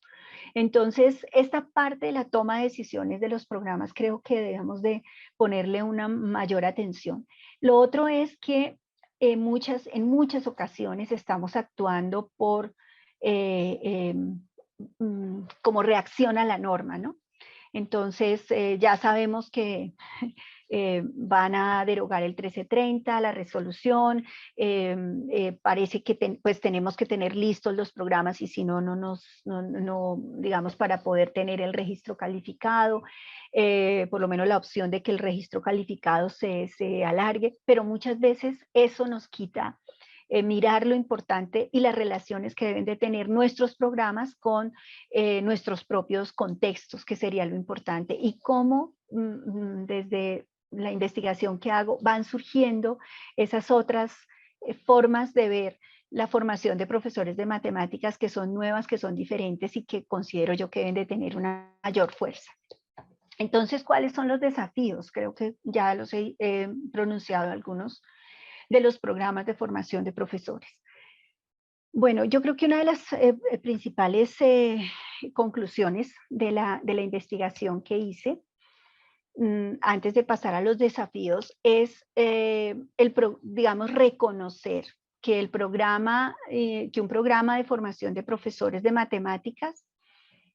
Entonces, esta parte de la toma de decisiones de los programas creo que debemos de ponerle una mayor atención. Lo otro es que en muchas ocasiones estamos actuando por... como reacción a la norma, ¿no? Entonces, ya sabemos que van a derogar el 1330, la resolución, parece que pues tenemos que tener listos los programas y si no, digamos, para poder tener el registro calificado, por lo menos la opción de que el registro calificado se alargue, pero muchas veces eso nos quita mirar lo importante y las relaciones que deben de tener nuestros programas con nuestros propios contextos, que sería lo importante, y cómo desde la investigación que hago van surgiendo esas otras formas de ver la formación de profesores de matemáticas que son nuevas, que son diferentes y que considero yo que deben de tener una mayor fuerza. Entonces, ¿cuáles son los desafíos? Creo que ya los he pronunciado algunos de los programas de formación de profesores. Bueno, yo creo que una de las principales conclusiones de la investigación que hice antes de pasar a los desafíos, es digamos, reconocer que el programa, que un programa de formación de profesores de matemáticas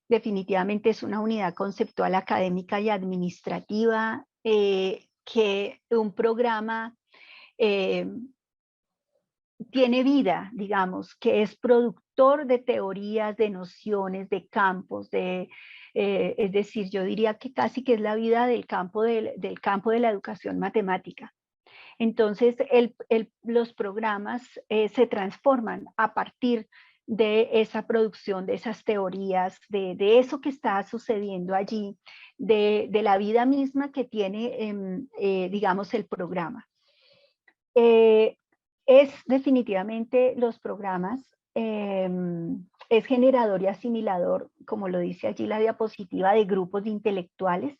definitivamente es una unidad conceptual académica y administrativa, que un programa tiene vida, digamos, que es productor de teorías, de nociones, de campos, es decir, yo diría que casi que es la vida del campo de la educación matemática. Entonces, los programas se transforman a partir de esa producción, de esas teorías, de eso que está sucediendo allí, de la vida misma que tiene, digamos, el programa. Es definitivamente los programas, es generador y asimilador, como lo dice allí la diapositiva, de grupos de intelectuales.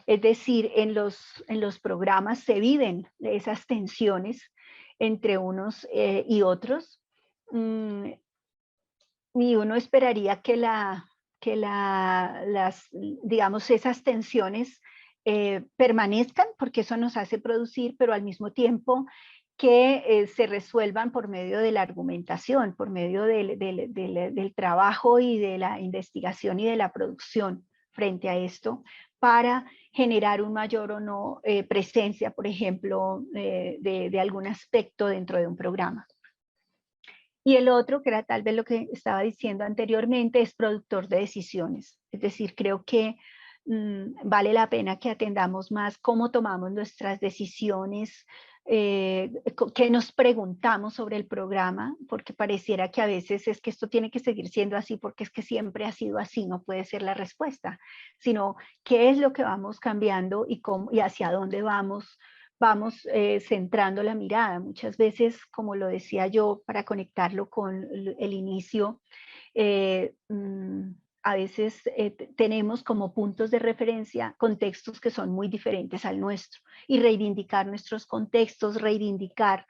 Es decir, en los programas se viven esas tensiones entre unos y otros. Y uno esperaría que digamos, esas tensiones permanezcan, porque eso nos hace producir, pero al mismo tiempo que se resuelvan por medio de la argumentación, por medio del trabajo y de la investigación y de la producción frente a esto, para generar un mayor o no presencia, por ejemplo, de algún aspecto dentro de un programa. Y el otro, que era tal vez lo que estaba diciendo anteriormente, es productor de decisiones. Es decir, creo que vale la pena que atendamos más cómo tomamos nuestras decisiones, qué nos preguntamos sobre el programa, porque pareciera que a veces es que esto tiene que seguir siendo así porque es que siempre ha sido así, no puede ser la respuesta, sino qué es lo que vamos cambiando y, cómo, y hacia dónde vamos centrando la mirada. Muchas veces, como lo decía yo, para conectarlo con el inicio, a veces tenemos como puntos de referencia contextos que son muy diferentes al nuestro, y reivindicar nuestros contextos, reivindicar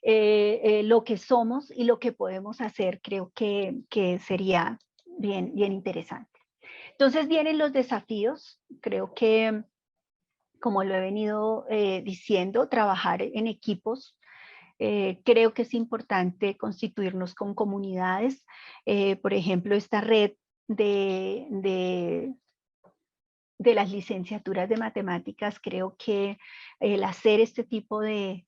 lo que somos y lo que podemos hacer, creo que sería bien interesante. Entonces vienen los desafíos. Creo que, como lo he venido diciendo, trabajar en equipos. Creo que es importante constituirnos con comunidades. Por ejemplo, esta red de las licenciaturas de matemáticas, creo que el hacer este tipo de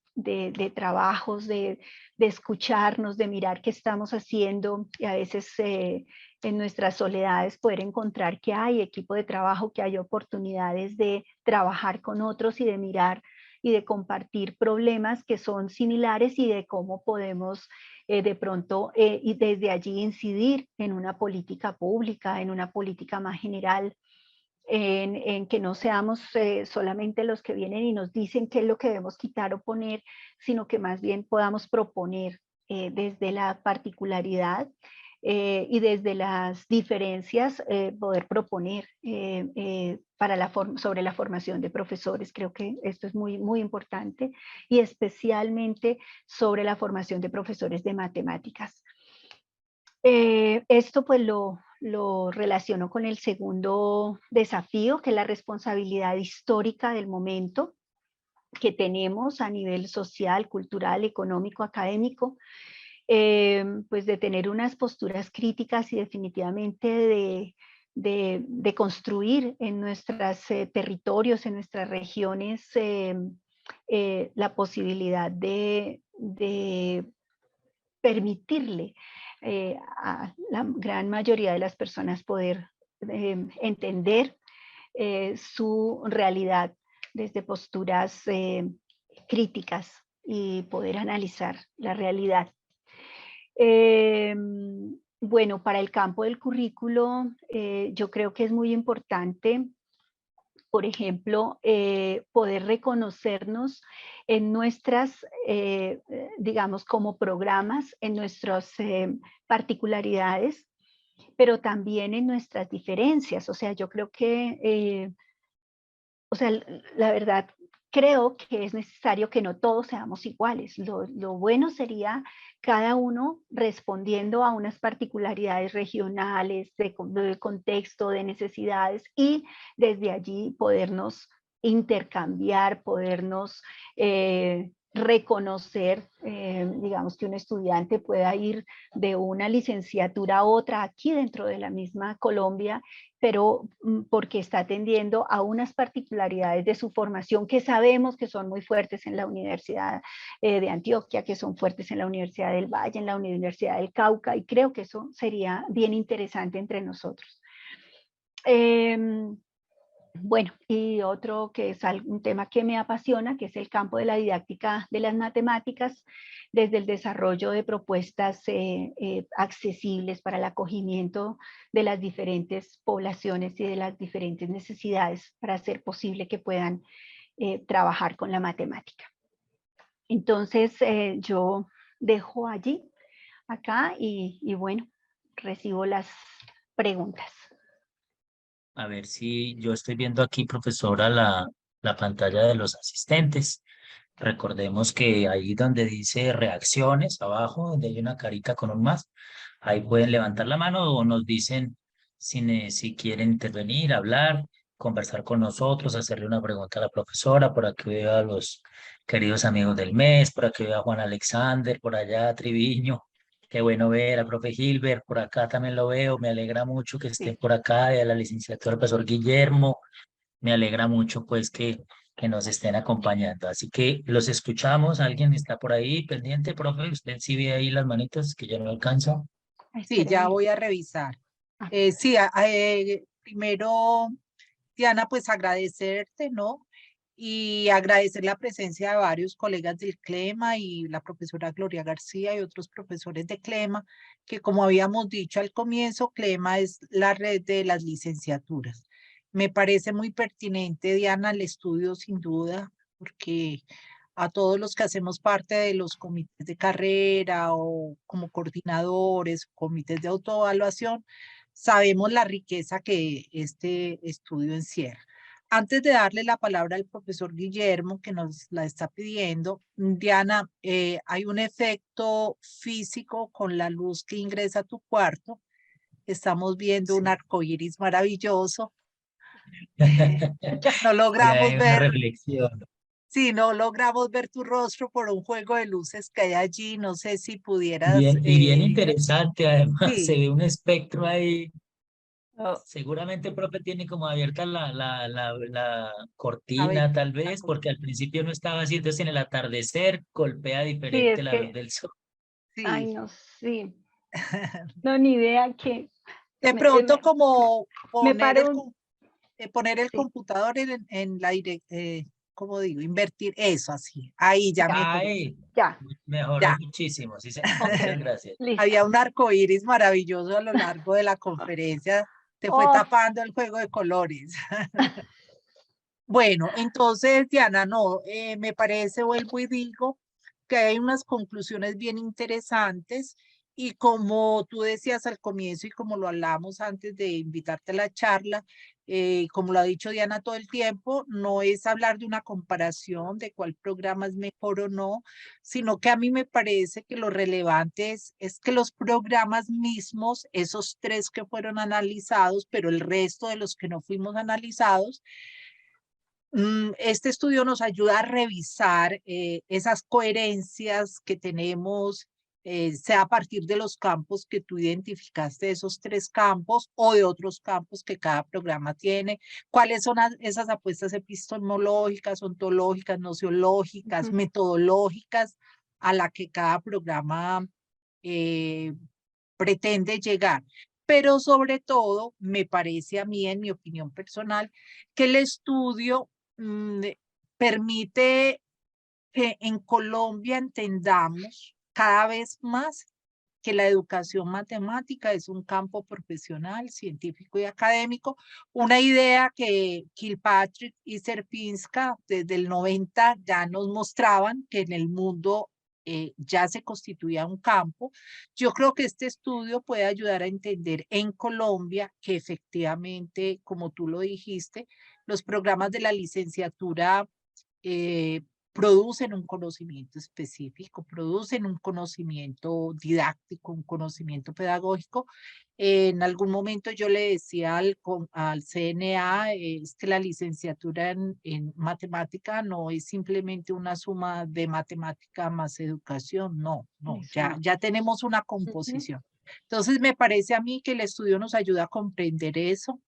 trabajos, de escucharnos, de mirar qué estamos haciendo, y a veces en nuestras soledades poder encontrar que hay equipo de trabajo, que hay oportunidades de trabajar con otros y de mirar y de compartir problemas que son similares, y de cómo podemos de pronto y desde allí incidir en una política pública, en una política más general, en que no seamos solamente los que vienen y nos dicen qué es lo que debemos quitar o poner, sino que más bien podamos proponer desde la particularidad y desde las diferencias, poder proponer sobre la formación de profesores. Creo que esto es muy importante, y especialmente sobre la formación de profesores de matemáticas. Esto pues lo relaciono con el segundo desafío, que es la responsabilidad histórica del momento que tenemos a nivel social, cultural, económico, académico, pues de tener unas posturas críticas y definitivamente de construir en nuestros territorios, en nuestras regiones, la posibilidad de permitirle a la gran mayoría de las personas poder entender su realidad desde posturas críticas, y poder analizar la realidad. Bueno, para el campo del currículo, yo creo que es muy importante, por ejemplo, poder reconocernos en nuestras, digamos, como programas, en nuestras particularidades, pero también en nuestras diferencias. O sea, yo creo que, o sea, la verdad, creo que es necesario que no todos seamos iguales. Lo bueno sería cada uno respondiendo a unas particularidades regionales, de contexto, de necesidades, y desde allí podernos intercambiar, podernos reconocer, digamos que un estudiante pueda ir de una licenciatura a otra aquí dentro de la misma Colombia, pero porque está atendiendo a unas particularidades de su formación que sabemos que son muy fuertes en la Universidad de Antioquia, que son fuertes en la Universidad del Valle, en la Universidad del Cauca, y creo que eso sería bien interesante entre nosotros. Bueno, y otro que es un tema que me apasiona, que es el campo de la didáctica de las matemáticas, desde el desarrollo de propuestas accesibles para el acogimiento de las diferentes poblaciones y de las diferentes necesidades para hacer posible que puedan trabajar con la matemática. Entonces, yo dejo allí, acá, y bueno, recibo las preguntas. A ver si yo estoy viendo aquí, profesora, la pantalla de los asistentes. Recordemos que ahí donde dice reacciones, abajo, donde hay una carita con un más, ahí pueden levantar la mano o nos dicen si quieren intervenir, hablar, conversar con nosotros, hacerle una pregunta a la profesora. Por aquí veo a los queridos amigos del mes, por aquí veo a Juan Alexander, por allá Triviño. Qué bueno ver a profe Gilbert, por acá también lo veo, me alegra mucho que estén Sí. por acá, y a la licenciatura del profesor Guillermo, me alegra mucho pues que nos estén acompañando. Así que los escuchamos, ¿alguien está por ahí pendiente, profe? ¿Usted sí ve ahí las manitas que yo no alcanzo? Sí, ya Espérenme. voy a revisar. Ah, Sí, primero, Diana, pues agradecerte, ¿no? Y agradecer la presencia de varios colegas del CLEMA y la profesora Gloria García y otros profesores de CLEMA, que como habíamos dicho al comienzo, CLEMA es la red de las licenciaturas. Me parece muy pertinente, Diana, el estudio sin duda, porque a todos los que hacemos parte de los comités de carrera o como coordinadores, comités de autoevaluación, sabemos la riqueza que este estudio encierra. Antes de darle la palabra al profesor Guillermo, que nos la está pidiendo, Diana, hay un efecto físico con la luz que ingresa a tu cuarto. Estamos viendo un Sí. arco iris maravilloso. No Sí, logramos hay una ver, reflexión. sí, no logramos ver tu rostro por un juego de luces que hay allí. No sé si pudieras, Bien interesante, además, se sí, ve un espectro ahí. oh, Seguramente el profe tiene como abierta la a ver, cortina, tal vez, porque al principio no estaba así, entonces en el atardecer golpea sí, diferente es la luz que, del sol. ay, sí. no, sí, no, ni idea que De me, pronto como me poner paro, poner el sí, computador en la ¿cómo digo? Invertir eso así. Ahí ya mejor. Ay, ya, mejoró Ya. muchísimo, sí, señor. ok, Muchas gracias. listo. Había un arco iris maravilloso a lo largo de la conferencia. Te fue Oh, tapando el juego de colores. Bueno, entonces, Diana, no, me parece, vuelvo y digo, que hay unas conclusiones bien interesantes y como tú decías al comienzo y como lo hablamos antes de invitarte a la charla, como lo ha dicho Diana todo el tiempo, no es hablar de una comparación de cuál programa es mejor o no, sino que a mí me parece que lo relevante es que los programas mismos, esos tres que fueron analizados, pero el resto de los que no fuimos analizados, este estudio nos ayuda a revisar esas coherencias que tenemos, sea a partir de los campos que tú identificaste, esos tres campos o de otros campos que cada programa tiene, cuáles son esas apuestas epistemológicas, ontológicas, nociológicas, ujú, metodológicas a la que cada programa eh, pretende llegar. Pero sobre todo, me parece a mí, en mi opinión personal, que el estudio permite que en Colombia entendamos cada vez más que la educación matemática es un campo profesional, científico y académico, una idea que Kilpatrick y Sierpinska desde el 90 ya nos mostraban que en el mundo ya se constituía un campo. Yo creo que este estudio puede ayudar a entender en Colombia que efectivamente, como tú lo dijiste, los programas de la licenciatura producen un conocimiento específico, producen un conocimiento didáctico, un conocimiento pedagógico. En algún momento yo le decía al CNA, es que la licenciatura en matemática no es simplemente una suma de matemática más educación, no, ya tenemos una composición. Entonces me parece a mí que el estudio nos ayuda a comprender eso,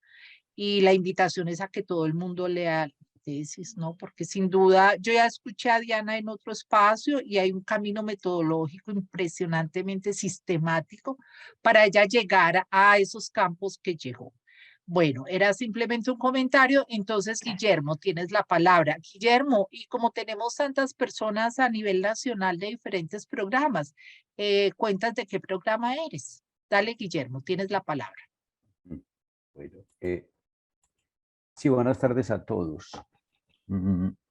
y la invitación es a que todo el mundo lea tesis, ¿no? Porque sin duda, yo ya escuché a Diana en otro espacio y hay un camino metodológico impresionantemente sistemático para ella llegar a esos campos que llegó. Bueno, era simplemente un comentario. Entonces, Guillermo, tienes la palabra. Guillermo, y como tenemos tantas personas a nivel nacional de diferentes programas, cuentas de qué programa eres. Dale, Guillermo, tienes la palabra. Bueno, sí, buenas tardes a todos.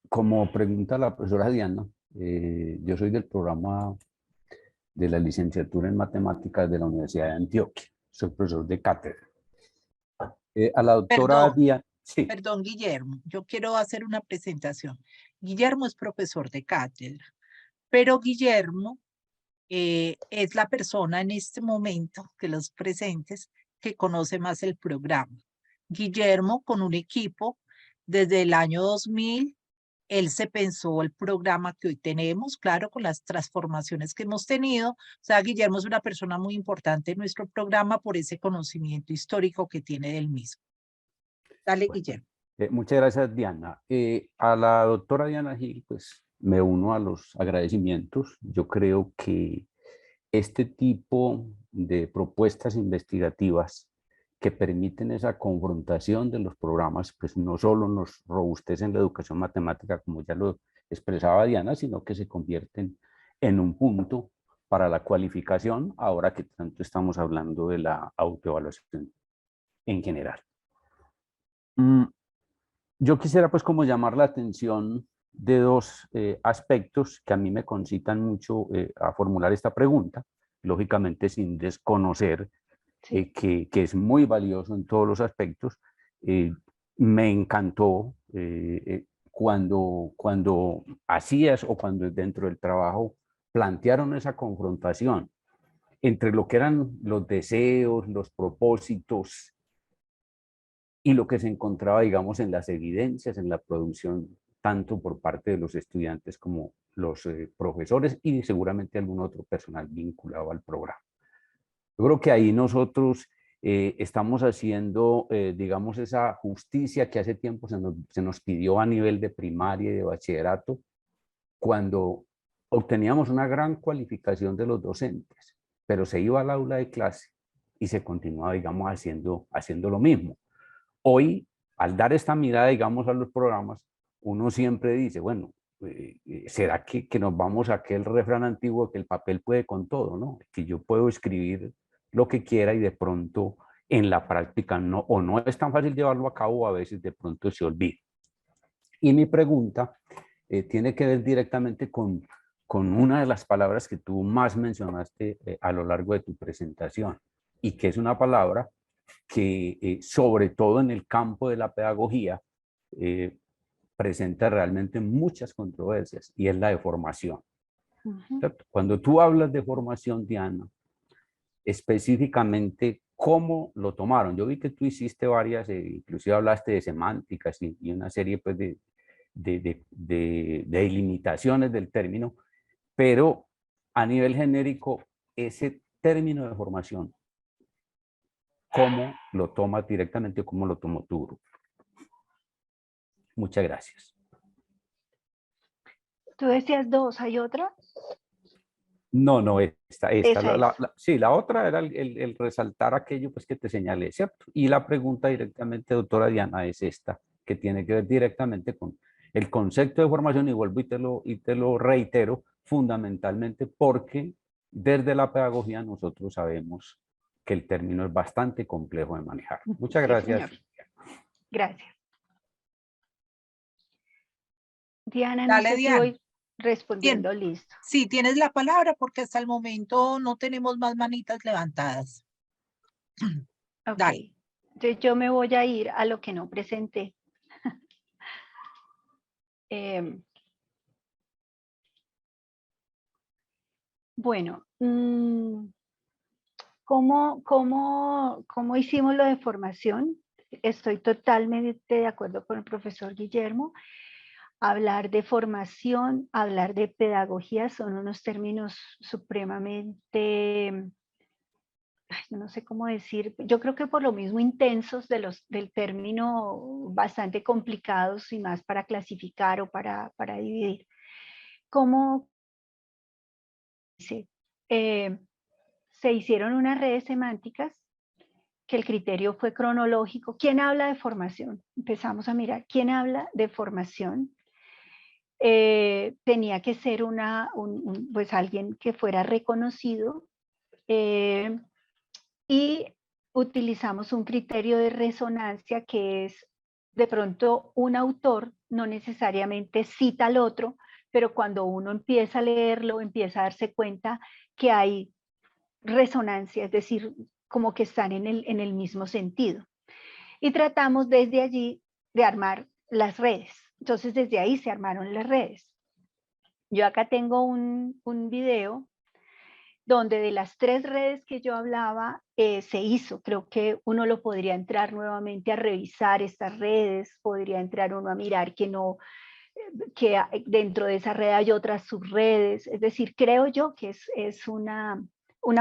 Como pregunta la profesora Diana, yo soy del programa de la licenciatura en matemáticas de la Universidad de Antioquia. Soy profesor de cátedra. A la doctora Diana, sí. Perdón, Guillermo, yo quiero hacer una presentación. Guillermo es profesor de cátedra, pero Guillermo es la persona en este momento de los presentes que conoce más el programa. Guillermo, con un equipo, desde el año 2000, él se pensó el programa que hoy tenemos, claro, con las transformaciones que hemos tenido. O sea, Guillermo es una persona muy importante en nuestro programa por ese conocimiento histórico que tiene del mismo. Dale, Bueno, Guillermo. muchas gracias, Diana. A la doctora Diana Gil, pues me uno a los agradecimientos. Yo creo que este tipo de propuestas investigativas que permiten esa confrontación de los programas, pues no solo nos robustecen la educación matemática, como ya lo expresaba Diana, sino que se convierten en un punto para la cualificación, ahora que tanto estamos hablando de la autoevaluación en general. Yo quisiera pues como llamar la atención de dos aspectos que a mí me concitan mucho a formular esta pregunta, lógicamente sin desconocer que es muy valioso en todos los aspectos. Me encantó cuando hacías o cuando dentro del trabajo plantearon esa confrontación entre lo que eran los deseos, los propósitos y lo que se encontraba, digamos, en las evidencias, en la producción, tanto por parte de los estudiantes como los profesores y seguramente algún otro personal vinculado al programa. Yo creo que ahí nosotros estamos haciendo, digamos, esa justicia que hace tiempo se nos pidió a nivel de primaria y de bachillerato, cuando obteníamos una gran cualificación de los docentes, pero se iba al aula de clase y se continuaba, digamos, haciendo lo mismo. Hoy, al dar esta mirada, digamos, a los programas, uno siempre dice, bueno, ¿será que nos vamos a aquel refrán antiguo que el papel puede con todo, ¿no? Que yo puedo escribir lo que quiera y de pronto en la práctica no, o no es tan fácil llevarlo a cabo, o a veces de pronto se olvida. Y mi pregunta tiene que ver directamente con una de las palabras que tú más mencionaste a lo largo de tu presentación, y que es una palabra que sobre todo en el campo de la pedagogía presenta realmente muchas controversias, y es la de formación. ¿Cierto? Cuando tú hablas de formación, Diana, específicamente, ¿cómo lo tomaron? Yo vi que tú hiciste varias, inclusive hablaste de semánticas y una serie pues, de delimitaciones del término, pero a nivel genérico, ese término de formación, ¿cómo lo tomas directamente o cómo lo tomó tu grupo? Muchas gracias. Tú decías dos, ¿hay otra? No, esta. Esa Sí, la otra era el resaltar aquello pues, que te señalé, ¿cierto? Y la pregunta directamente, doctora Diana, es esta, que tiene que ver directamente con el concepto de formación, y vuelvo y te lo reitero, fundamentalmente porque desde la pedagogía nosotros sabemos que el término es bastante complejo de manejar. Muchas gracias. Señor. Gracias. Diana, Dale, no sé si Diana. voy respondiendo. Listo. Sí, tienes la palabra porque hasta el momento no tenemos más manitas levantadas. Ok. Dale. Entonces yo me voy a ir a lo que no presenté. Bueno, ¿cómo hicimos lo de formación? Estoy totalmente de acuerdo con el profesor Guillermo. Hablar de formación, hablar de pedagogía son unos términos supremamente, yo no sé cómo decir, yo creo que por lo mismo intensos del término, bastante complicados y más para clasificar o para dividir. ¿Cómo se hicieron unas redes semánticas que el criterio fue cronológico? ¿Quién habla de formación? Empezamos a mirar, ¿quién habla de formación? Tenía que ser pues alguien que fuera reconocido, y utilizamos un criterio de resonancia que es, de pronto un autor no necesariamente cita al otro, pero cuando uno empieza a leerlo, empieza a darse cuenta que hay resonancia, es decir, como que están en el mismo sentido. Y tratamos desde allí de armar las redes. Entonces desde ahí se armaron las redes. Yo acá tengo un video donde de las 3 redes que yo hablaba se hizo. Creo que uno lo podría entrar nuevamente a revisar estas redes, podría entrar uno a mirar que no, que dentro de esa red hay otras subredes. Es decir, creo yo que es una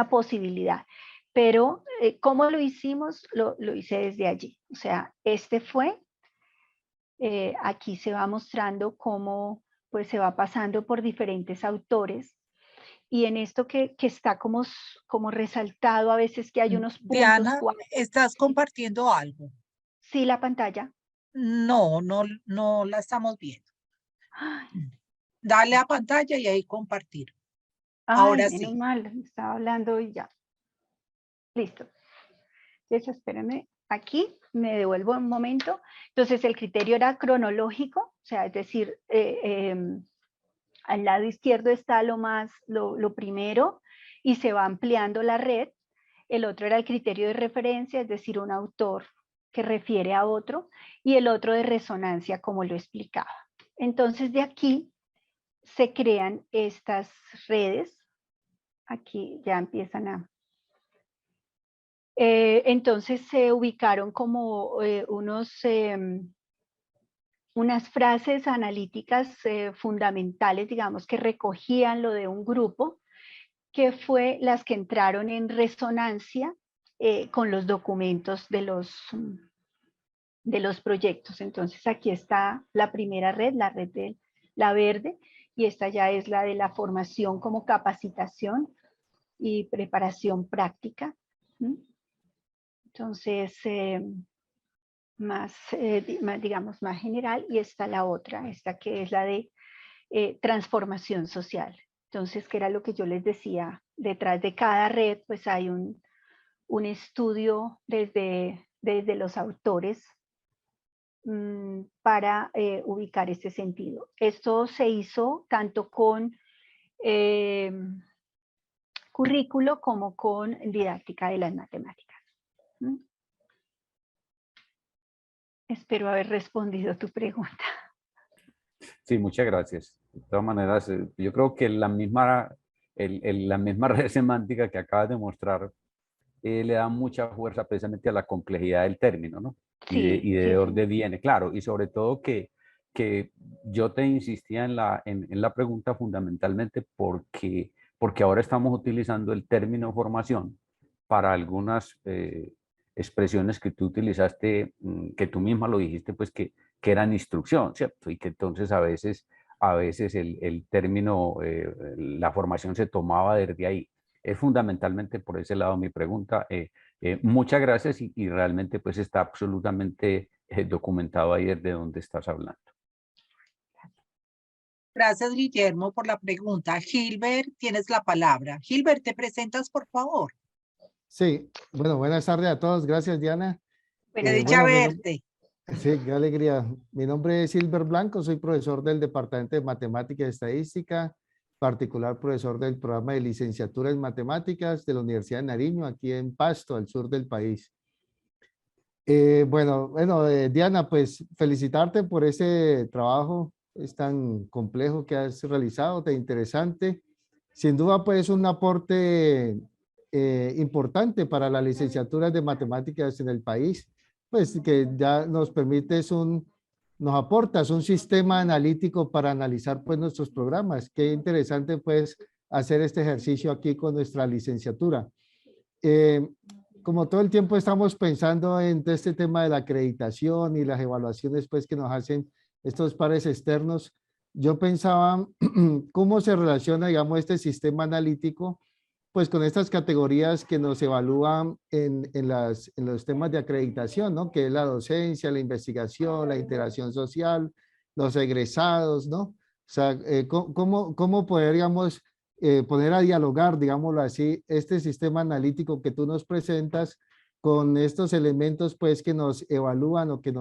posibilidad. Pero ¿cómo lo hicimos? Lo hice desde allí. O sea, este fue, aquí se va mostrando cómo pues se va pasando por diferentes autores. Y en esto que está como resaltado a veces que hay unos puntos. Diana, ¿estás compartiendo algo? Sí, la pantalla. No la estamos viendo. Dale a pantalla y ahí compartir. Ahora Menos sí. mal, estaba hablando y ya. Listo. Entonces, espérenme, aquí me devuelvo un momento. Entonces, el criterio era cronológico, o sea, es decir, al lado izquierdo está lo primero y se va ampliando la red. El otro era el criterio de referencia, es decir, un autor que refiere a otro, y el otro de resonancia, como lo explicaba. Entonces, de aquí se crean estas redes. Aquí ya empiezan a... entonces se ubicaron como unas frases analíticas fundamentales, digamos, que recogían lo de un grupo, que fue las que entraron en resonancia con los documentos de los proyectos. Entonces aquí está la primera red, la red de la verde, y esta ya es la de la formación como capacitación y preparación práctica. Entonces, digamos, más general, y está la otra, esta que es la de transformación social. Entonces, que era lo que yo les decía, detrás de cada red, pues hay un estudio desde los autores para ubicar este sentido. Esto se hizo tanto con currículo como con didáctica de las matemáticas. Espero haber respondido tu pregunta. Sí, muchas gracias. De todas maneras, yo creo que la misma red semántica que acabas de mostrar le da mucha fuerza precisamente a la complejidad del término, ¿no? Sí, Y de sí, dónde sí. viene, claro, y sobre todo que yo te insistía en la pregunta fundamentalmente porque ahora estamos utilizando el término formación para algunas expresiones que tú utilizaste, que tú misma lo dijiste, pues que eran instrucción, ¿cierto? Y que entonces a veces el término, la formación se tomaba desde ahí. Es fundamentalmente por ese lado mi pregunta. Muchas gracias y realmente pues está absolutamente documentado ahí desde donde estás hablando. Gracias, Guillermo, por la pregunta. Gilbert, tienes la palabra. Gilbert, ¿te presentas, por favor? Sí, bueno, buenas tardes a todos. Gracias, Diana. Qué dicha verte. Sí, qué alegría. Mi nombre es Silver Blanco, soy profesor del Departamento de Matemática y Estadística, particular profesor del programa de licenciatura en Matemáticas de la Universidad de Nariño, aquí en Pasto, al sur del país. Diana, pues felicitarte por ese trabajo, es tan complejo que has realizado, tan interesante. sin duda pues un aporte importante para las licenciaturas de matemáticas en el país, pues que ya nos permite nos aportas un sistema analítico para analizar pues nuestros programas. Qué interesante pues hacer este ejercicio aquí con nuestra licenciatura. Como todo el tiempo estamos pensando en este tema de la acreditación y las evaluaciones pues que nos hacen estos pares externos, yo pensaba cómo se relaciona, digamos, este sistema analítico pues con estas categorías que nos evalúan en los temas de acreditación, ¿no? Que es la docencia, la investigación, la interacción social, los egresados, ¿no? O sea, ¿cómo podríamos poner a dialogar, digámoslo así, este sistema analítico que tú nos presentas con estos elementos, pues, que nos evalúan o que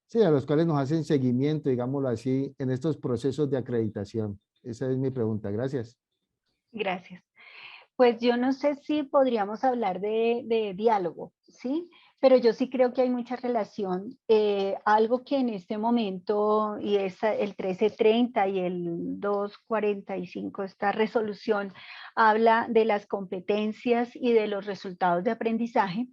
sí, a los cuales nos hacen seguimiento, digámoslo así, en estos procesos de acreditación? Esa es mi pregunta. Gracias. Gracias. Pues yo no sé si podríamos hablar de diálogo, ¿sí? Pero yo sí creo que hay mucha relación. Algo que en este momento, y es el 1330 y el 245, esta resolución, habla de las competencias y de los resultados de aprendizaje.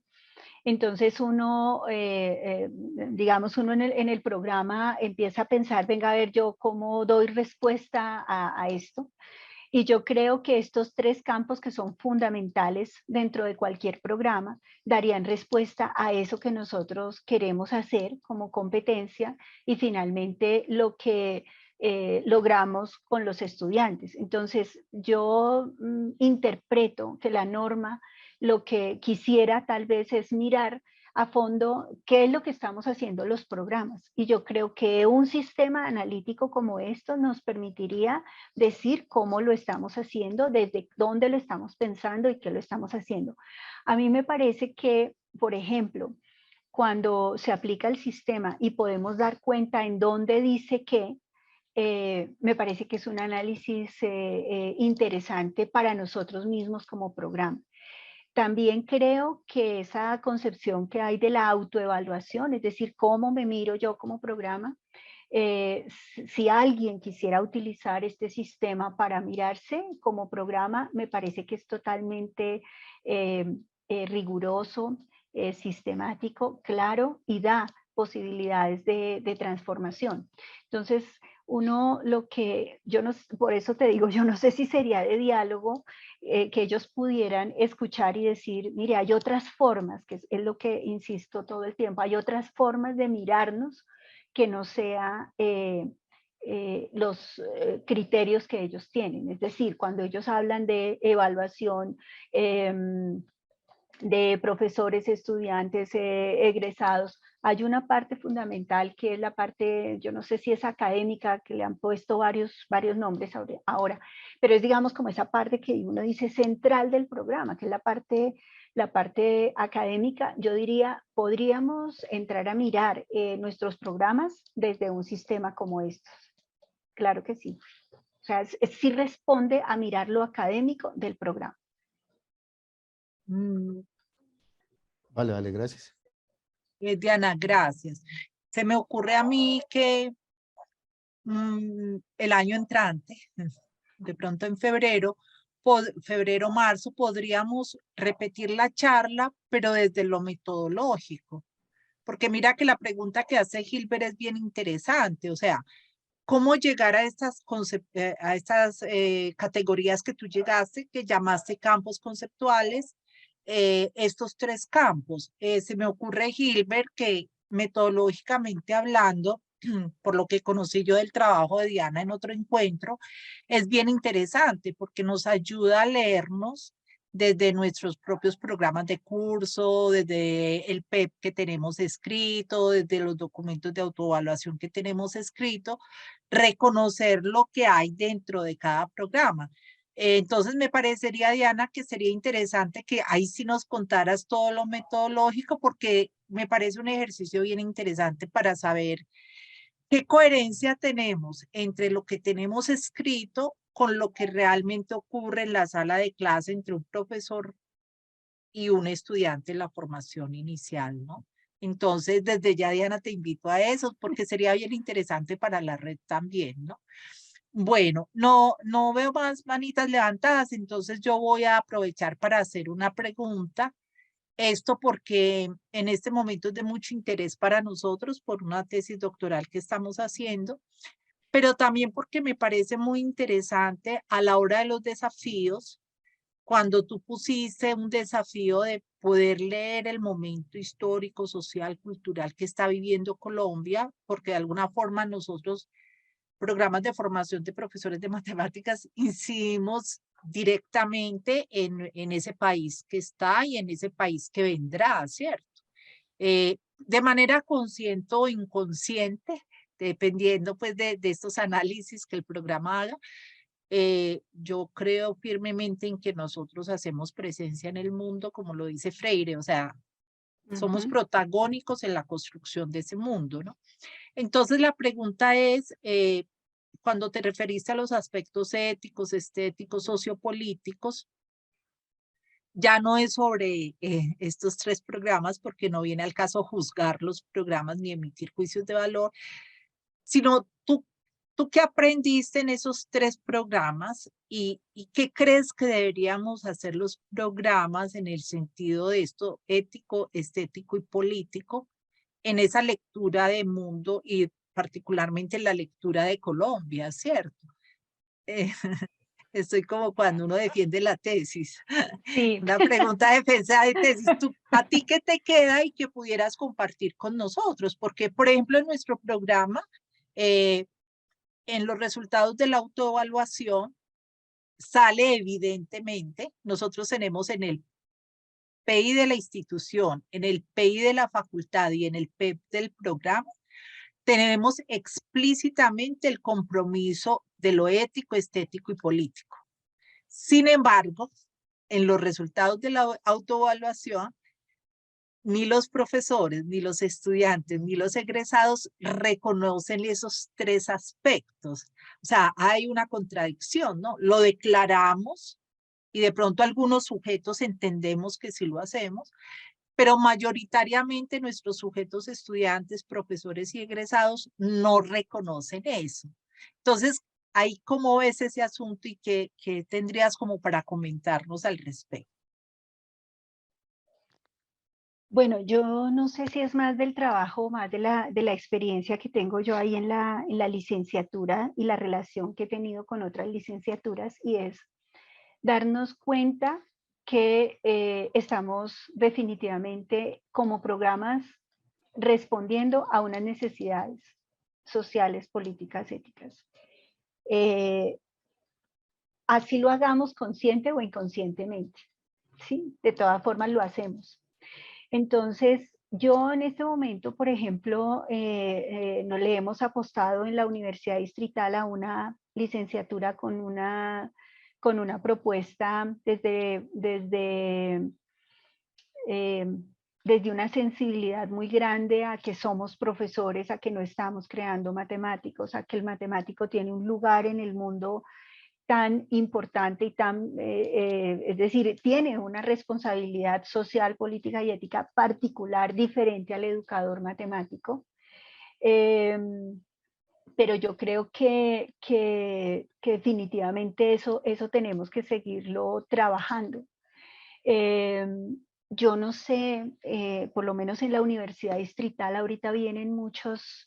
Entonces uno, digamos, uno en el programa empieza a pensar, venga a ver yo cómo doy respuesta a esto. Y yo creo que estos tres campos que son fundamentales dentro de cualquier programa darían respuesta a eso que nosotros queremos hacer como competencia y finalmente lo que logramos con los estudiantes. Entonces yo interpreto que la norma lo que quisiera tal vez es mirar a fondo qué es lo que estamos haciendo los programas. Y yo creo que un sistema analítico como esto nos permitiría decir cómo lo estamos haciendo, desde dónde lo estamos pensando y qué lo estamos haciendo. A mí me parece que, por ejemplo, cuando se aplica el sistema y podemos dar cuenta en dónde dice qué, me parece que es un análisis interesante para nosotros mismos como programa. También creo que esa concepción que hay de la autoevaluación, es decir, cómo me miro yo como programa, si alguien quisiera utilizar este sistema para mirarse como programa, me parece que es totalmente riguroso, sistemático, claro y da posibilidades de transformación. Entonces, uno lo que yo no, por eso te digo, yo no sé si sería de diálogo que ellos pudieran escuchar y decir, mire, hay otras formas, que es lo que insisto todo el tiempo, hay otras formas de mirarnos que no sea los criterios que ellos tienen. Es decir, cuando ellos hablan de evaluación de profesores, estudiantes, egresados, hay una parte fundamental que es la parte, yo no sé si es académica, que le han puesto varios nombres ahora, pero es digamos como esa parte que uno dice central del programa, que es la parte académica. Yo diría, podríamos entrar a mirar nuestros programas desde un sistema como estos. Claro que sí. O sea, sí responde a mirar lo académico del programa. Vale, gracias. Diana, gracias. Se me ocurre a mí que el año entrante, de pronto en febrero, marzo, podríamos repetir la charla, pero desde lo metodológico. Porque mira que la pregunta que hace Gilbert es bien interesante, o sea, ¿cómo llegar a estas categorías que tú llegaste, que llamaste campos conceptuales? Estos tres campos. Se me ocurre, Gilbert, que metodológicamente hablando, por lo que conocí yo del trabajo de Diana en otro encuentro, es bien interesante porque nos ayuda a leernos desde nuestros propios programas de curso, desde el PEP que tenemos escrito, desde los documentos de autoevaluación que tenemos escrito, reconocer lo que hay dentro de cada programa. Entonces me parecería, Diana, que sería interesante que ahí sí nos contaras todo lo metodológico, porque me parece un ejercicio bien interesante para saber qué coherencia tenemos entre lo que tenemos escrito con lo que realmente ocurre en la sala de clase entre un profesor y un estudiante en la formación inicial, ¿no? Entonces, desde ya, Diana, te invito a eso, porque sería bien interesante para la red también, ¿no? Bueno, no veo más manitas levantadas, entonces yo voy a aprovechar para hacer una pregunta. Esto porque en este momento es de mucho interés para nosotros por una tesis doctoral que estamos haciendo, pero también porque me parece muy interesante a la hora de los desafíos, cuando tú pusiste un desafío de poder leer el momento histórico, social, cultural que está viviendo Colombia, porque de alguna forma nosotros, programas de formación de profesores de matemáticas, incidimos directamente en ese país que está y en ese país que vendrá, ¿cierto? De manera consciente o inconsciente, dependiendo pues de estos análisis que el programa haga, yo creo firmemente en que nosotros hacemos presencia en el mundo, como lo dice Freire, o sea, somos protagónicos en la construcción de ese mundo, ¿no? Entonces la pregunta es, cuando te referiste a los aspectos éticos, estéticos, sociopolíticos, ya no es sobre estos 3 programas, porque no viene al caso juzgar los programas ni emitir juicios de valor, sino tú qué aprendiste en esos 3 programas y qué crees que deberíamos hacer los programas en el sentido de esto ético, estético y político en esa lectura de mundo y particularmente en la lectura de Colombia, ¿cierto? Estoy como cuando uno defiende la tesis. Sí. Una pregunta de defensa de tesis. ¿A ti qué te queda y que pudieras compartir con nosotros? Porque, por ejemplo, en nuestro programa, en los resultados de la autoevaluación, sale evidentemente, nosotros tenemos en el PI de la institución, en el PI de la facultad y en el PEP del programa, tenemos explícitamente el compromiso de lo ético, estético y político. Sin embargo, en los resultados de la autoevaluación, ni los profesores, ni los estudiantes, ni los egresados reconocen esos 3 aspectos. O sea, hay una contradicción, ¿no? Lo declaramos y de pronto algunos sujetos entendemos que sí lo hacemos, pero mayoritariamente nuestros sujetos estudiantes, profesores y egresados no reconocen eso. Entonces, ahí cómo ves ese asunto y qué tendrías como para comentarnos al respecto. Bueno, yo no sé si es más del trabajo, más de la experiencia que tengo yo ahí en la licenciatura y la relación que he tenido con otras licenciaturas, y es darnos cuenta que estamos definitivamente como programas respondiendo a unas necesidades sociales, políticas, éticas. Así lo hagamos consciente o inconscientemente, ¿sí? De todas formas lo hacemos. Entonces, yo en este momento, por ejemplo, no le hemos apostado en la Universidad Distrital a una licenciatura con una propuesta desde una sensibilidad muy grande a que somos profesores, a que no estamos creando matemáticos, a que el matemático tiene un lugar en el mundo tan importante y tan, es decir, tiene una responsabilidad social, política y ética particular, diferente al educador matemático. Pero yo creo que definitivamente eso tenemos que seguirlo trabajando. Yo no sé, por lo menos en la Universidad Distrital ahorita vienen muchos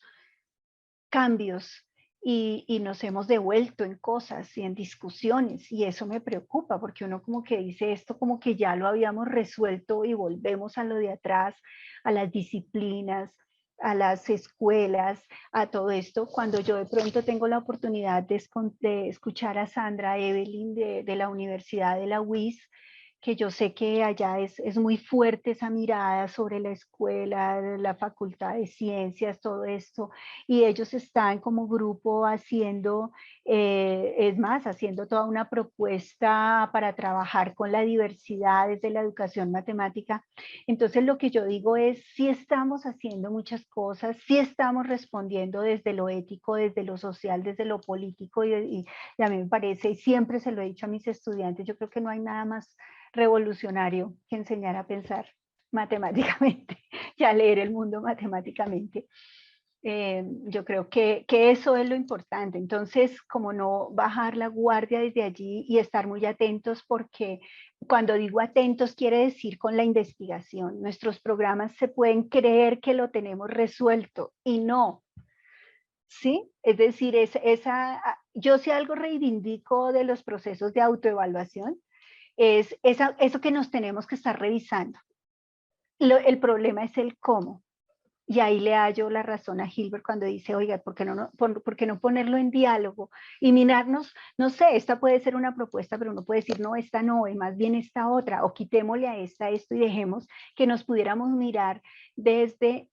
cambios y nos hemos devuelto en cosas y en discusiones, y eso me preocupa porque uno como que dice esto como que ya lo habíamos resuelto y volvemos a lo de atrás, a las disciplinas, a las escuelas, a todo esto, cuando yo de pronto tengo la oportunidad de escuchar a Sandra Evelyn de la Universidad de la UIS, que yo sé que allá es muy fuerte esa mirada sobre la escuela, la facultad de ciencias, todo esto, y ellos están como grupo haciendo, es más, haciendo toda una propuesta para trabajar con la diversidad desde la educación matemática. Entonces lo que yo digo es, sí estamos haciendo muchas cosas, sí estamos respondiendo desde lo ético, desde lo social, desde lo político, y a mí me parece, y siempre se lo he dicho a mis estudiantes, yo creo que no hay nada más revolucionario que enseñar a pensar matemáticamente y a leer el mundo matemáticamente. Yo creo que eso es lo importante. Entonces, como no bajar la guardia desde allí y estar muy atentos, porque cuando digo atentos quiere decir con la investigación. Nuestros programas se pueden creer que lo tenemos resuelto y no. ¿Sí? Es decir, yo si algo reivindico de los procesos de autoevaluación, es eso que nos tenemos que estar revisando. El problema es el cómo. Y ahí le hallo la razón a Hilbert cuando dice, oiga, ¿por qué no ponerlo en diálogo? Y mirarnos, no sé, esta puede ser una propuesta, pero uno puede decir, no, esta no, y más bien esta otra, o quitémosle a esta esto y dejemos que nos pudiéramos mirar desde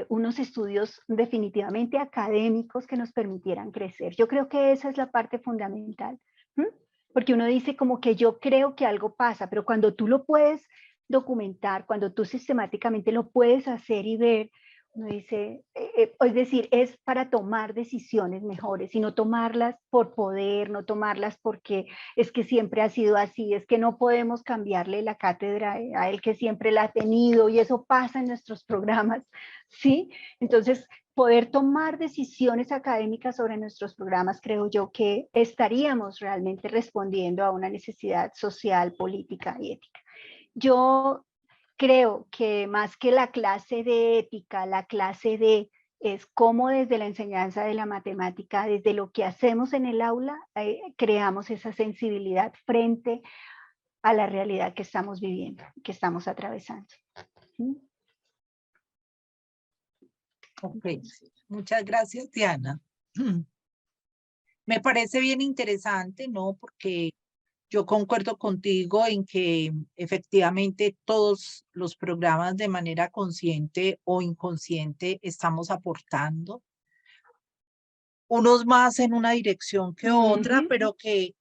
unos estudios definitivamente académicos que nos permitieran crecer. Yo creo que esa es la parte fundamental. ¿Mm? Porque uno dice como que yo creo que algo pasa, pero cuando tú lo puedes documentar, cuando tú sistemáticamente lo puedes hacer y ver, uno dice, es decir, es para tomar decisiones mejores y no tomarlas por poder, no tomarlas porque es que siempre ha sido así, es que no podemos cambiarle la cátedra a él que siempre la ha tenido y eso pasa en nuestros programas, ¿sí? Entonces, poder tomar decisiones académicas sobre nuestros programas, creo yo que estaríamos realmente respondiendo a una necesidad social, política y ética. Yo creo que más que la clase de ética, la clase de es cómo desde la enseñanza de la matemática, desde lo que hacemos en el aula, creamos esa sensibilidad frente a la realidad que estamos viviendo, que estamos atravesando. Ok, muchas gracias, Diana. Me parece bien interesante, ¿no? Porque yo concuerdo contigo en que efectivamente todos los programas de manera consciente o inconsciente estamos aportando, unos más en una dirección que otra, pero que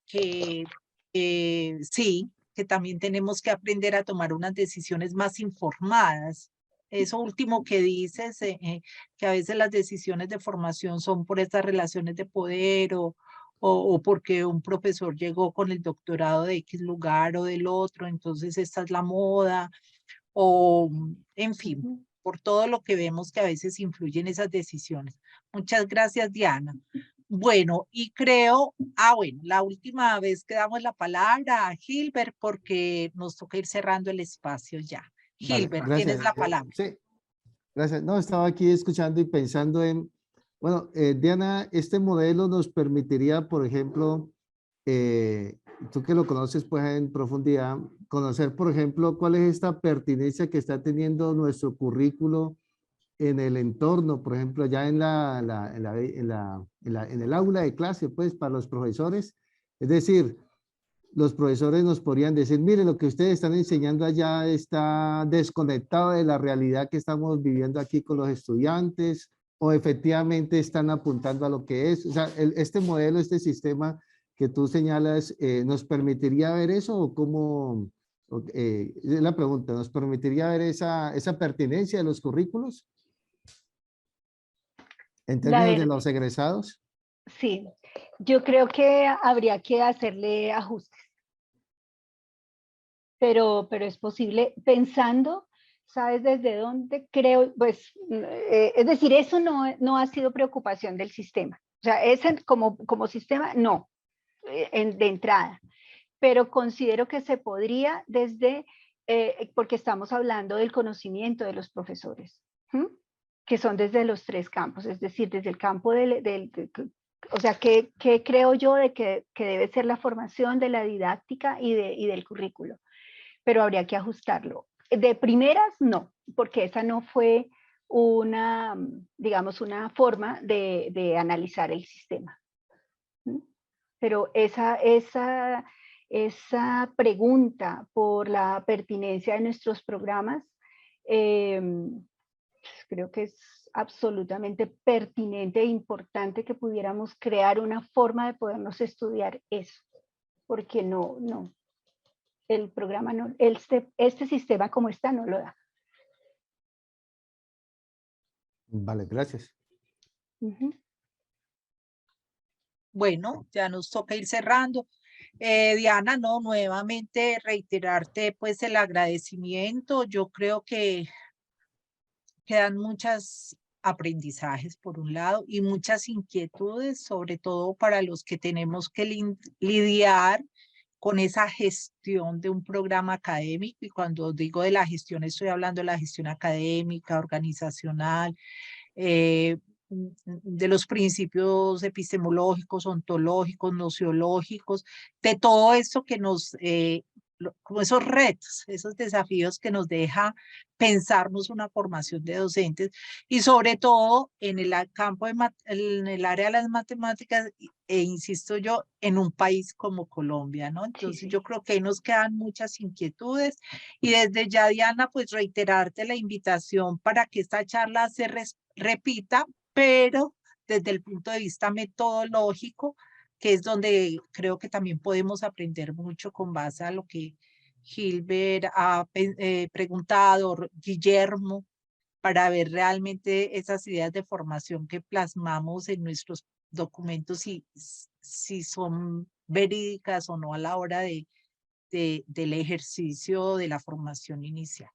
sí, que también tenemos que aprender a tomar unas decisiones más informadas. Eso último que dices, que a veces las decisiones de formación son por estas relaciones de poder o porque un profesor llegó con el doctorado de X lugar o del otro, entonces esta es la moda, o en fin, por todo lo que vemos que a veces influyen esas decisiones. Muchas gracias, Diana. Bueno, y creo, bueno, la última vez que damos la palabra a Hilbert porque nos toca ir cerrando el espacio ya. Vale, Hilbert, gracias. tienes la palabra. Sí, gracias. No, estaba aquí escuchando y pensando en, bueno, Diana, este modelo nos permitiría, por ejemplo, tú que lo conoces pues en profundidad, conocer, por ejemplo, cuál es esta pertinencia que está teniendo nuestro currículo en el entorno, por ejemplo, ya en el aula de clase, pues, para los profesores. Es decir, los profesores nos podrían decir, mire, lo que ustedes están enseñando allá está desconectado de la realidad que estamos viviendo aquí con los estudiantes, o efectivamente están apuntando a lo que es. O sea, este modelo, este sistema que tú señalas, ¿nos permitiría ver eso o cómo? Es la pregunta, ¿nos permitiría ver esa pertinencia de los currículos en términos de los egresados? Sí, yo creo que habría que hacerle ajustes. Pero es posible pensando, ¿sabes desde dónde? Creo, pues, es decir, eso no ha sido preocupación del sistema. O sea, ese como sistema, no, de entrada. Pero considero que se podría desde, porque estamos hablando del conocimiento de los profesores, ¿sí? Que son desde los tres campos, es decir, desde el campo o sea, ¿qué creo yo de que debe ser la formación de la didáctica y del currículo? Pero habría que ajustarlo. De primeras, no, porque esa no fue una, digamos, una forma de analizar el sistema. Pero esa pregunta por la pertinencia de nuestros programas, creo que es absolutamente pertinente e importante que pudiéramos crear una forma de podernos estudiar eso, porque no, el programa no, este sistema como está no lo da. Vale, gracias. Bueno, ya nos toca ir cerrando. Diana, no, nuevamente reiterarte pues el agradecimiento. Yo creo que quedan muchas aprendizajes por un lado y muchas inquietudes, sobre todo para los que tenemos que lidiar con esa gestión de un programa académico. Y cuando digo de la gestión, estoy hablando de la gestión académica, organizacional, de los principios epistemológicos, ontológicos, nociológicos, de todo esto que nos, como esos retos, esos desafíos que nos deja pensarnos una formación de docentes y sobre todo en el campo, en el área de las matemáticas, e insisto yo, en un país como Colombia, ¿no? Entonces sí. yo creo que ahí nos quedan muchas inquietudes y desde ya, Diana, pues reiterarte la invitación para que esta charla se repita, pero desde el punto de vista metodológico, que es donde creo que también podemos aprender mucho con base a lo que Gilbert ha preguntado, Guillermo, para ver realmente esas ideas de formación que plasmamos en nuestros documentos, si son verídicas o no a la hora del ejercicio de la formación inicial.